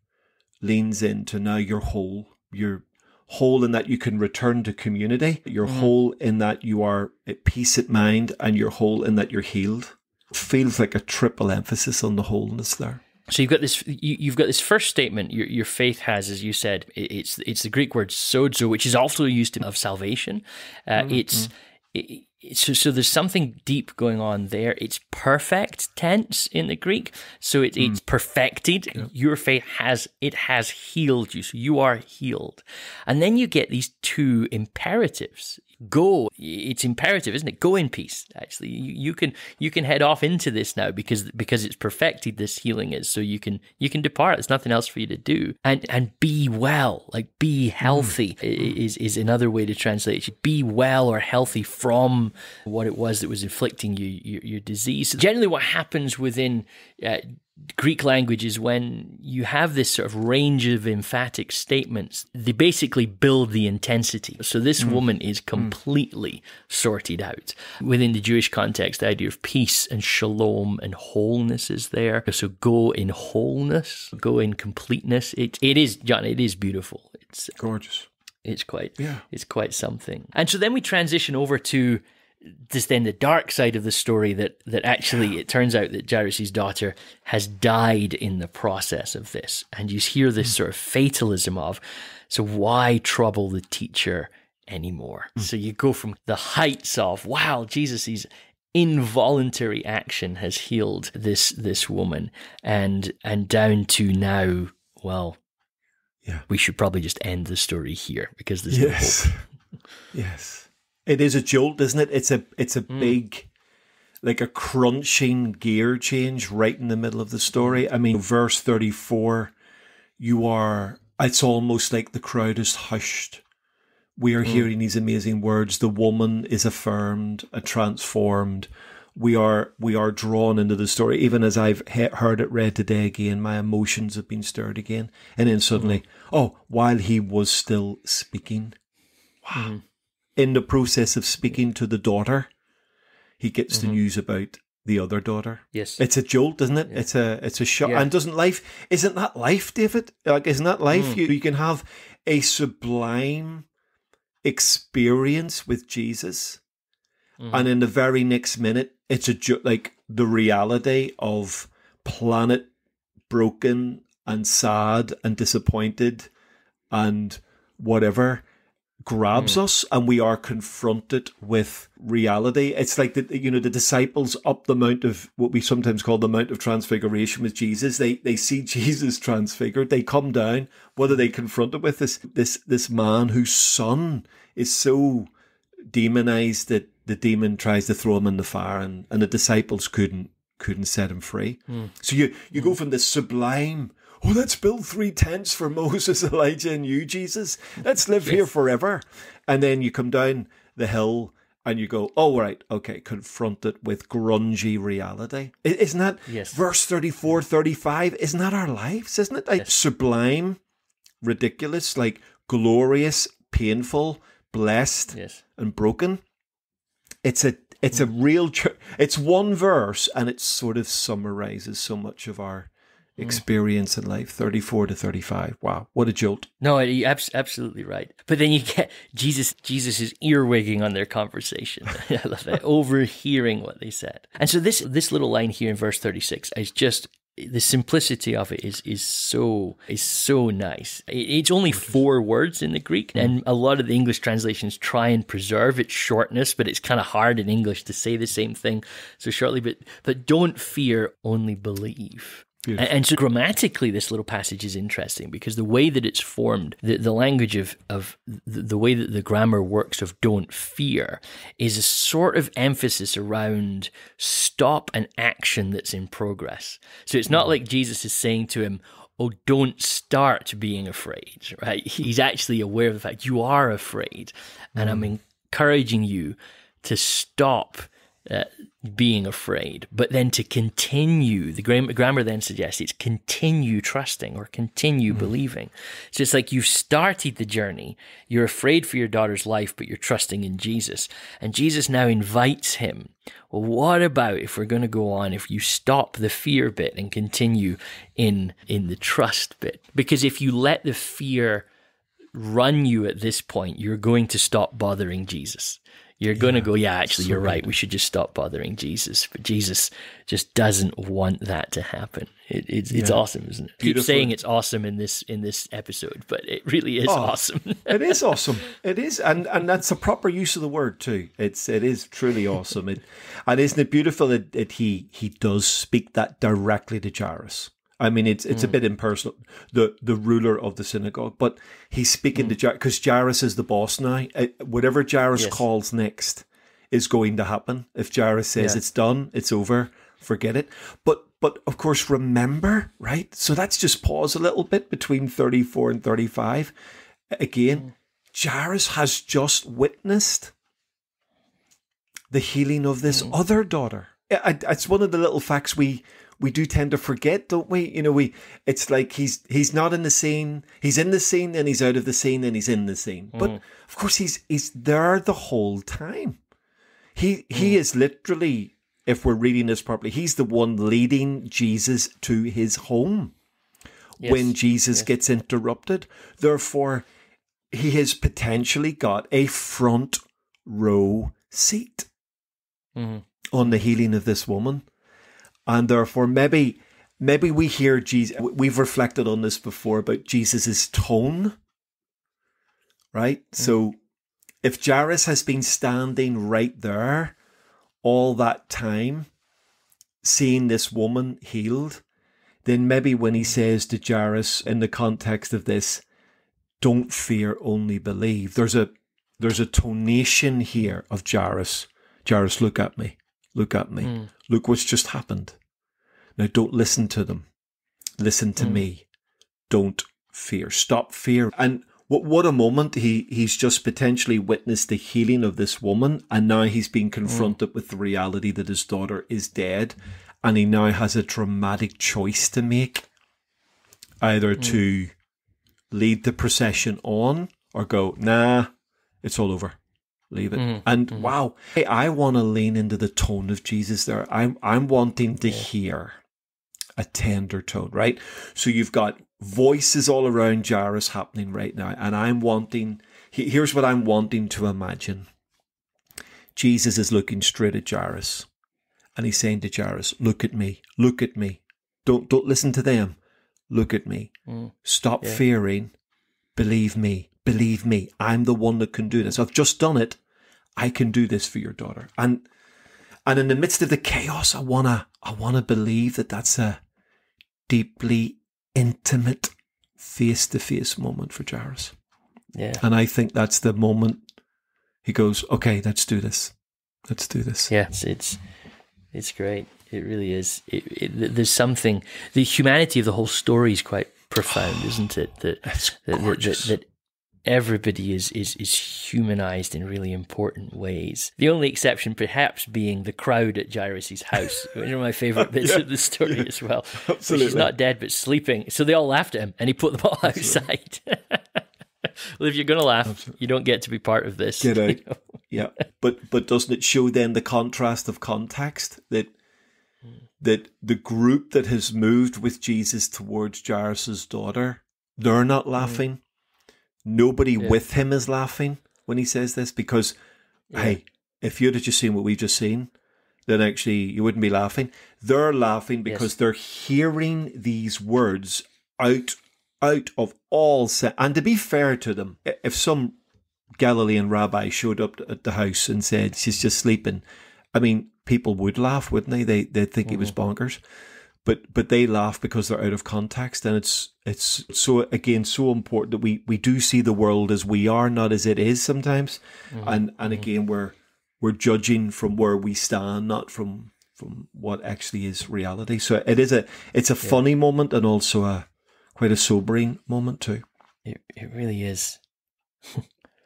leans into now you're whole. You're whole in that you can return to community. You're whole in that you are at peace at mind, and you're whole in that you're healed. Feels like a triple emphasis on the wholeness there. So you've got this. You've got this first statement. Your faith has, as you said, it's the Greek word sozo, which is also used of salvation. So there's something deep going on there. It's perfect tense in the Greek, so it's perfected. Yeah. Your faith has healed you, so you are healed. And then you get these two imperatives. Go. It's imperative, isn't it? Go in peace. Actually, you can head off into this now because it's perfected. This healing is, so you can depart. There's nothing else for you to do. And be well, like be healthy is another way to translate it. Be well or healthy from what it was that was inflicting your disease. So generally, what happens within Greek language is when you have this sort of range of emphatic statements, they basically build the intensity. So this woman is completely sorted out. Within the Jewish context, the idea of peace and shalom and wholeness is there. So go in wholeness, go in completeness. It is, John, it is beautiful. It's gorgeous. It's quite something. And so then we transition over to this, then the dark side of the story that actually it turns out that Jairus' daughter has died in the process of this. And you hear this sort of fatalism of, so why trouble the teacher anymore? So you go from the heights of, wow, Jesus' involuntary action has healed this woman, and down to now, well, we should probably just end the story here because there's no hope. Yes. It is a jolt, isn't it? It's a big, like a crunching gear change right in the middle of the story. I mean, verse 34, it's almost like the crowd is hushed. We are hearing these amazing words. The woman is affirmed and transformed. We are drawn into the story. Even as I've heard it read today again, my emotions have been stirred again. And then suddenly, while he was still speaking, wow. In the process of speaking to the daughter, he gets the news about the other daughter. Yes. It's a jolt, isn't it? Yeah. It's a shock. Yeah. And isn't that life, David? Like, isn't that life? You can have a sublime experience with Jesus, and in the very next minute, it's like the reality of planet broken and sad and disappointed and whatever grabs us, and we are confronted with reality. It's like the disciples up the mount of what we sometimes call the Mount of Transfiguration with Jesus. They see Jesus transfigured. They come down. What are they confronted with? This man whose son is so demonized that the demon tries to throw him in the fire, and the disciples couldn't set him free. So you go from this sublime, let's build 3 tents for Moses, Elijah, and you, Jesus. Let's live here forever. And then you come down the hill and you go, confronted with grungy reality. Isn't that verse 34, 35? Isn't that our lives? Isn't it like sublime, ridiculous, like glorious, painful, blessed, and broken? It's a real, it's one verse, and it sort of summarizes so much of our experience in life, 34 to 35. Wow, what a jolt. No, you're absolutely right. But then you get Jesus' earwigging on their conversation. I love that, overhearing what they said. And so this little line here in verse 36 is just, the simplicity of it is so nice. It's only 4 words in the Greek, and a lot of the English translations try and preserve its shortness, but it's kind of hard in English to say the same thing so shortly. But don't fear, only believe. And so grammatically, this little passage is interesting because the way that it's formed, the language of the way that the grammar works of don't fear is a sort of emphasis around stop an action that's in progress. So it's not like Jesus is saying to him, don't start being afraid, right? He's actually aware of the fact you are afraid. And I'm encouraging you to stop being afraid, but then to continue. The grammar then suggests it's continue trusting or continue believing. So it's like you've started the journey, you're afraid for your daughter's life, but you're trusting in Jesus. And Jesus now invites him, well, what about if we're going to go on, if you stop the fear bit and continue in the trust bit? Because if you let the fear run you at this point, you're going to stop bothering Jesus. You're going to go, yeah, actually, you're right. We should just stop bothering Jesus. But Jesus just doesn't want that to happen. It's awesome, isn't it? Keep saying it's awesome in this episode, but it really is awesome. It is awesome. It is, and that's a proper use of the word too. It is truly awesome. And isn't it beautiful that he does speak that directly to Jairus? I mean, it's a bit impersonal, the ruler of the synagogue, but he's speaking to Jairus, because Jairus is the boss now. Whatever Jairus calls next is going to happen. If Jairus says it's done, it's over, forget it. But of course, remember, right? So let's just pause a little bit between 34 and 35. Again, Jairus has just witnessed the healing of this other daughter. It's one of the little facts we do tend to forget, don't we? You know, it's like he's not in the scene. He's in the scene, then he's out of the scene, then he's in the scene. But of course, he's there the whole time. He is literally, if we're reading this properly, he's the one leading Jesus to his home when Jesus gets interrupted. Therefore, he has potentially got a front row seat on the healing of this woman. And therefore, maybe we hear Jesus. We've reflected on this before about Jesus's tone, right? So, if Jairus has been standing right there all that time, seeing this woman healed, then maybe when he says to Jairus in the context of this, "Don't fear, only believe," there's a tonation here of Jairus. Jairus, look at me. Look at me. Look what's just happened. Now don't listen to them. Listen to me. Don't fear. Stop fear. And what a moment. He's just potentially witnessed the healing of this woman, and now he's being confronted with the reality that his daughter is dead, and he now has a dramatic choice to make. Either to lead the procession on or go, nah, it's all over. Leave it. And wow, hey, I want to lean into the tone of Jesus there. I'm wanting to hear a tender tone, right? So you've got voices all around Jairus happening right now, and I'm wanting, here's what I'm wanting to imagine. Jesus is looking straight at Jairus, and he's saying to Jairus, look at me, look at me. Don't listen to them. Look at me. Stop fearing. Believe me. Believe me. I'm the one that can do this. I've just done it. I can do this for your daughter. And in the midst of the chaos, I wanna believe that that's a deeply intimate face-to-face moment for Jairus. Yeah. And I think that's the moment he goes, okay, let's do this. Let's do this. Yeah, it's great. It really is. There's something, the humanity of the whole story is quite profound, isn't it? That everybody is humanized in really important ways. The only exception perhaps being the crowd at Jairus' house, one of my favorite bits of the story as well. Absolutely. She's not dead but sleeping. So they all laughed at him and he put them all outside. Well, if you're going to laugh, you don't get to be part of this. Get out. You know? Yeah. But doesn't it show then the contrast of context that the group that has moved with Jesus towards Jairus' daughter, they're not laughing. Nobody with him is laughing when he says this, because, hey, if you'd have just seen what we've just seen, then actually you wouldn't be laughing. They're laughing because they're hearing these words out of all sense. And to be fair to them, if some Galilean rabbi showed up at the house and said she's just sleeping, I mean, people would laugh, wouldn't they? They'd think he was bonkers. But they laugh because they're out of context, and it's so, again, so important that we do see the world as we are, not as it is sometimes. And again, we're judging from where we stand, not from what actually is reality. So it's a funny moment, and also quite a sobering moment too. It really is.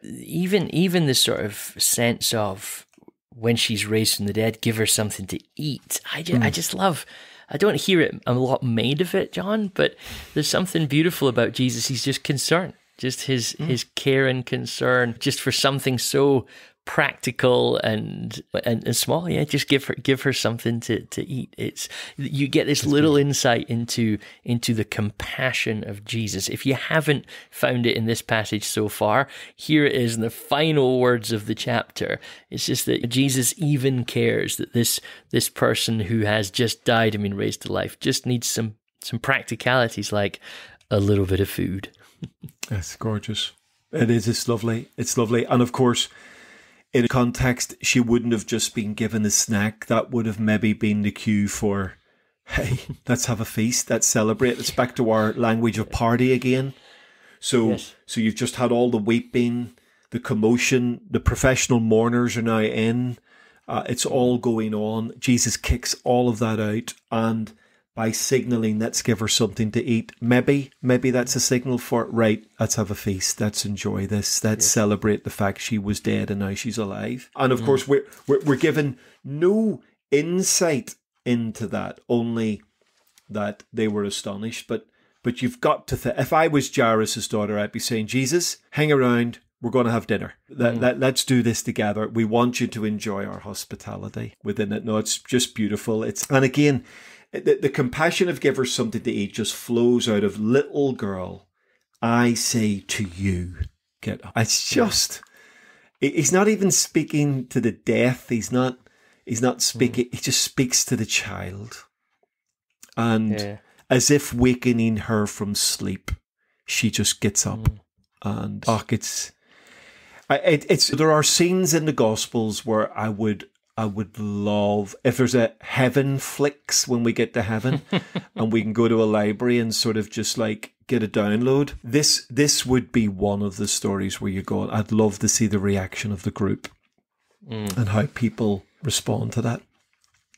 Even this sort of sense of when she's raised from the dead, give her something to eat. I just love. I don't hear it a lot made of it, John, but there's something beautiful about Jesus. He's just concerned, just his care and concern, just for something so practical and small. Yeah, just give her something to eat. You get this little insight into the compassion of Jesus. If you haven't found it in this passage so far, here it is in the final words of the chapter. It's just that Jesus even cares that this person who has just died and been raised to life just needs some practicalities like a little bit of food. It's gorgeous. It is. It's lovely. It's lovely. And of course, in context, she wouldn't have just been given a snack. That would have maybe been the cue for, hey, let's have a feast. Let's celebrate. It's back to our language of party again. So you've just had all the weeping, the commotion, the professional mourners are now in. It's all going on. Jesus kicks all of that out, and by signalling, let's give her something to eat. Maybe that's a signal for, right, let's have a feast. Let's enjoy this. Let's celebrate the fact she was dead and now she's alive. And of course, we're given no insight into that, only that they were astonished. But you've got to if I was Jairus' daughter, I'd be saying, Jesus, hang around. We're going to have dinner. Let's do this together. We want you to enjoy our hospitality within it. No, it's just beautiful. And again, the compassion of give her something to eat just flows out of, little girl, I say to you, get up. It's just, he's not even speaking to the death. He's not speaking, he just speaks to the child. And as if wakening her from sleep, she just gets up. And there are scenes in the Gospels where I would love, if there's a heaven flicks when we get to heaven and we can go to a library and sort of just like get a download. This would be one of the stories where you go, I'd love to see the reaction of the group and how people respond to that.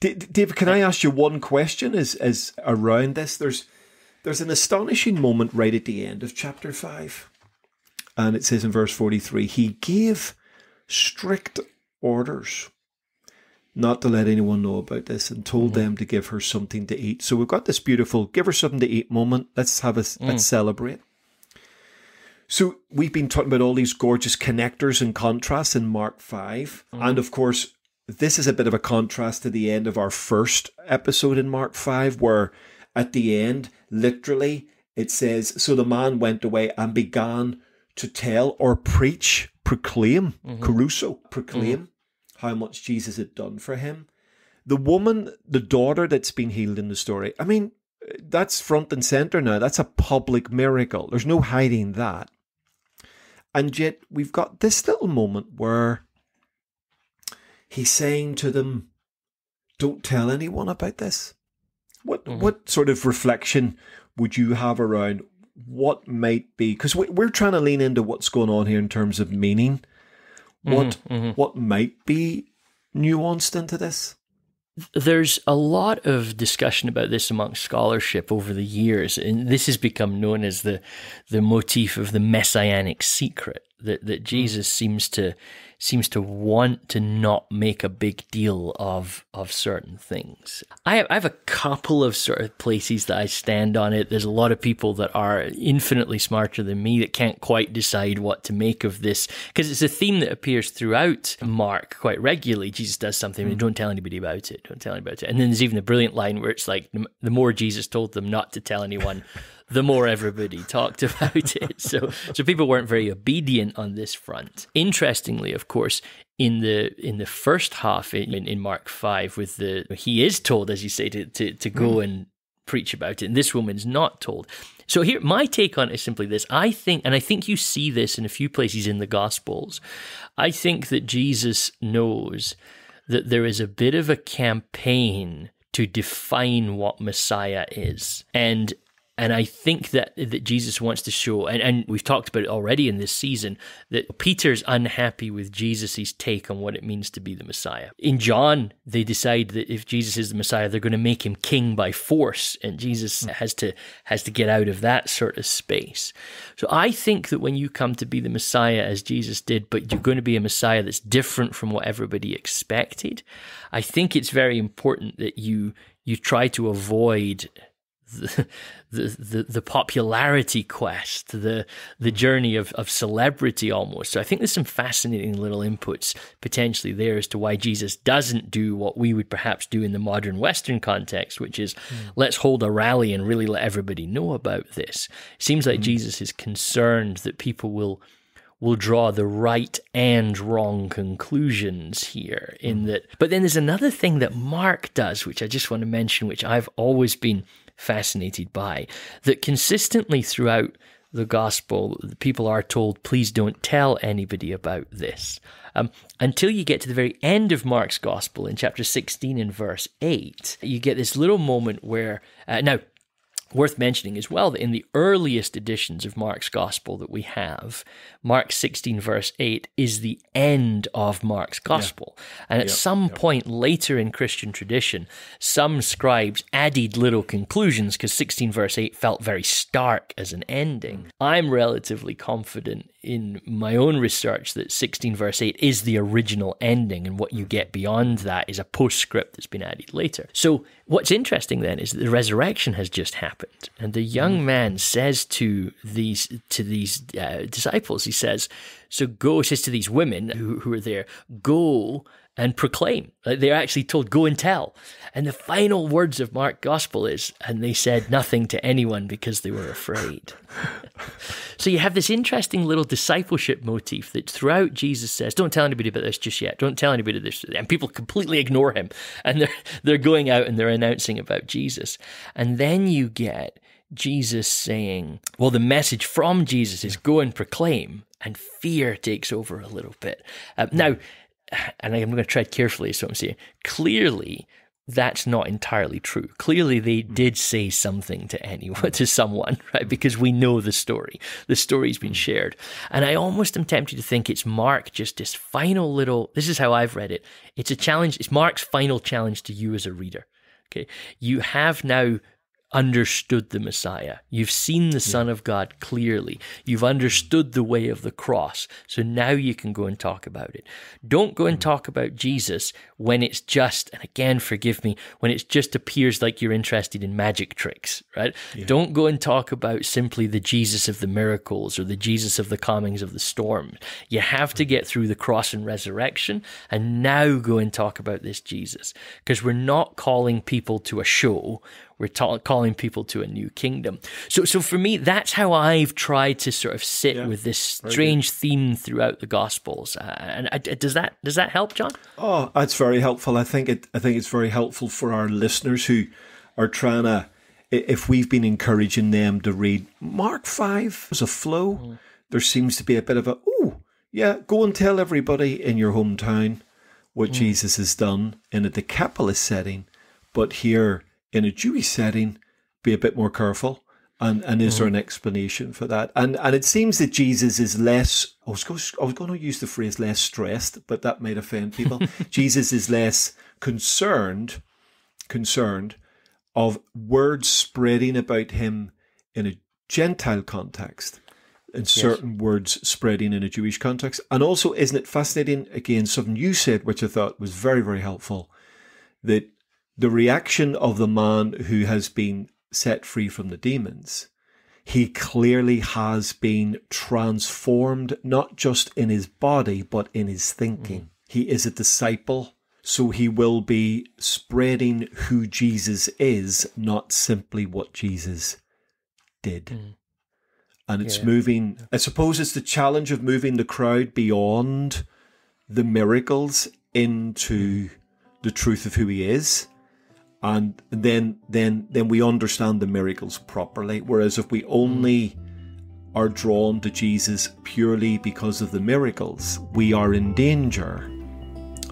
David, can I ask you one question as around this? There's an astonishing moment right at the end of chapter 5. And it says in verse 43, he gave strict orders not to let anyone know about this, and told them to give her something to eat. So we've got this beautiful give her something to eat moment. Let's celebrate. So we've been talking about all these gorgeous connectors and contrasts in Mark 5. And of course, this is a bit of a contrast to the end of our first episode in Mark 5, where at the end, literally, it says, so the man went away and began to tell or proclaim, how much Jesus had done for him. The woman, the daughter that's been healed in the story, I mean, that's front and center now. That's a public miracle. There's no hiding that. And yet we've got this little moment where he's saying to them, don't tell anyone about this. What sort of reflection would you have around what might be, because we're trying to lean into what's going on here in terms of meaning. What might be nuanced into this? There's a lot of discussion about this amongst scholarship over the years, and this has become known as the motif of the messianic secret, that Jesus seems to want to not make a big deal of certain things. I have a couple of sort of places that I stand on it. There's a lot of people that are infinitely smarter than me that can't quite decide what to make of this, because it's a theme that appears throughout Mark quite regularly. Jesus does something and don't tell anybody about it. Don't tell anybody about it. And then there's even a brilliant line where it's like, the more Jesus told them not to tell anyone, the more everybody talked about it. So people weren't very obedient on this front. Interestingly, of course, in the first half in Mark 5, he is told, as you say, to go and preach about it, and this woman's not told. So here, my take on it is simply this. I think you see this in a few places in the Gospels. I think that Jesus knows that there is a bit of a campaign to define what Messiah is. And I think that Jesus wants to show, and we've talked about it already in this season, that Peter's unhappy with Jesus' take on what it means to be the Messiah. In John, they decide that if Jesus is the Messiah, they're going to make him king by force, and Jesus has to get out of that sort of space. So I think that when you come to be the Messiah as Jesus did, but you're going to be a Messiah that's different from what everybody expected, I think it's very important that you try to avoid the popularity quest, the journey of celebrity almost. So I think there's some fascinating little inputs potentially there as to why Jesus doesn't do what we would perhaps do in the modern Western context, which is let's hold a rally and really let everybody know about this. It seems like Jesus is concerned that people will draw the right and wrong conclusions here in that. But then there's another thing that Mark does, which I just want to mention, which I've always been fascinated by, that consistently throughout the gospel, people are told, please don't tell anybody about this. Until you get to the very end of Mark's gospel in chapter 16 and verse 8, you get this little moment where, now, worth mentioning as well that in the earliest editions of Mark's Gospel that we have, Mark 16 verse 8 is the end of Mark's Gospel. And at some point later in Christian tradition, some scribes added little conclusions because 16 verse 8 felt very stark as an ending. I'm relatively confident in my own research that 16 verse 8 is the original ending, and what you get beyond that is a postscript that's been added later. So what's interesting then is that the resurrection has just happened, and the young man says to these disciples, he says, so go, says to these women who are there, go and proclaim. They're actually told, go and tell. And the final words of Mark's Gospel is, and they said nothing to anyone because they were afraid. So you have this interesting little discipleship motif that throughout Jesus says, don't tell anybody about this just yet. Don't tell anybody this. And people completely ignore him. And they're going out and they're announcing about Jesus. And then you get Jesus saying, well, the message from Jesus is go and proclaim. And fear takes over a little bit. Now, and I'm going to tread carefully, so I'm saying, clearly, that's not entirely true. Clearly, they did say something to someone, right? Because we know the story. The story's been shared. And I almost am tempted to think it's Mark, just this final little, this is how I've read it. It's a challenge. It's Mark's final challenge to you as a reader. Okay. You have now understood the Messiah. You've seen the Son of God clearly. You've understood the way of the cross. So now you can go and talk about it. Don't go and talk about Jesus when it's just, and again, forgive me, when it just appears like you're interested in magic tricks, right? Yeah. Don't go and talk about simply the Jesus of the miracles or the Jesus of the calmings of the storm. You have to get through the cross and resurrection and now go and talk about this Jesus, because we're not calling people to a show. We're calling people to a new kingdom. So for me, that's how I've tried to sort of sit with this strange theme throughout the Gospels. Does that help, John? Oh, that's very helpful. I think it's very helpful for our listeners who are trying to, if we've been encouraging them to read Mark 5 as a flow, there seems to be a bit of go and tell everybody in your hometown what Jesus has done in a Decapolis setting, but here in a Jewish setting, be a bit more careful. And is there an explanation for that? And it seems that Jesus is less, I was going to use the phrase less stressed, but that might offend people. Jesus is less concerned of words spreading about him in a Gentile context and certain words spreading in a Jewish context. And also, isn't it fascinating, again, something you said, which I thought was very, very helpful, that the reaction of the man who has been set free from the demons, he clearly has been transformed, not just in his body, but in his thinking. He is a disciple, so he will be spreading who Jesus is, not simply what Jesus did. And it's moving, I suppose it's the challenge of moving the crowd beyond the miracles into the truth of who he is. And then we understand the miracles properly. Whereas if we only are drawn to Jesus purely because of the miracles, we are in danger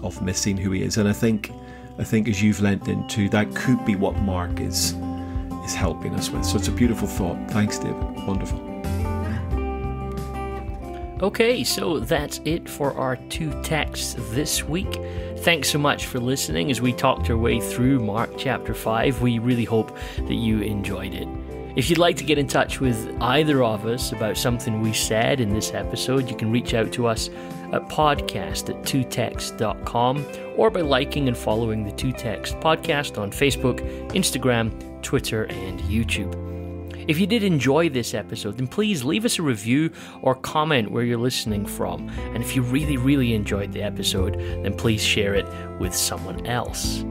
of missing who he is. And I think as you've lent into, that could be what Mark is helping us with. So it's a beautiful thought. Thanks, David. Wonderful. Okay, so that's it for our two texts this week. Thanks so much for listening as we talked our way through Mark chapter 5. We really hope that you enjoyed it. If you'd like to get in touch with either of us about something we said in this episode, you can reach out to us at podcast@twotext.com or by liking and following the Two Text podcast on Facebook, Instagram, Twitter, and YouTube. If you did enjoy this episode, then please leave us a review or comment where you're listening from. And if you really, really enjoyed the episode, then please share it with someone else.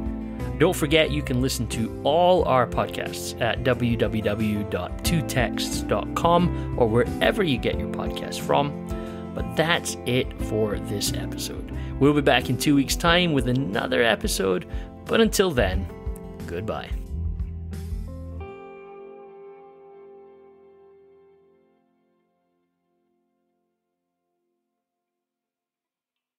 Don't forget you can listen to all our podcasts at www.twotexts.com or wherever you get your podcasts from. But that's it for this episode. We'll be back in 2 weeks' time with another episode. But until then, goodbye.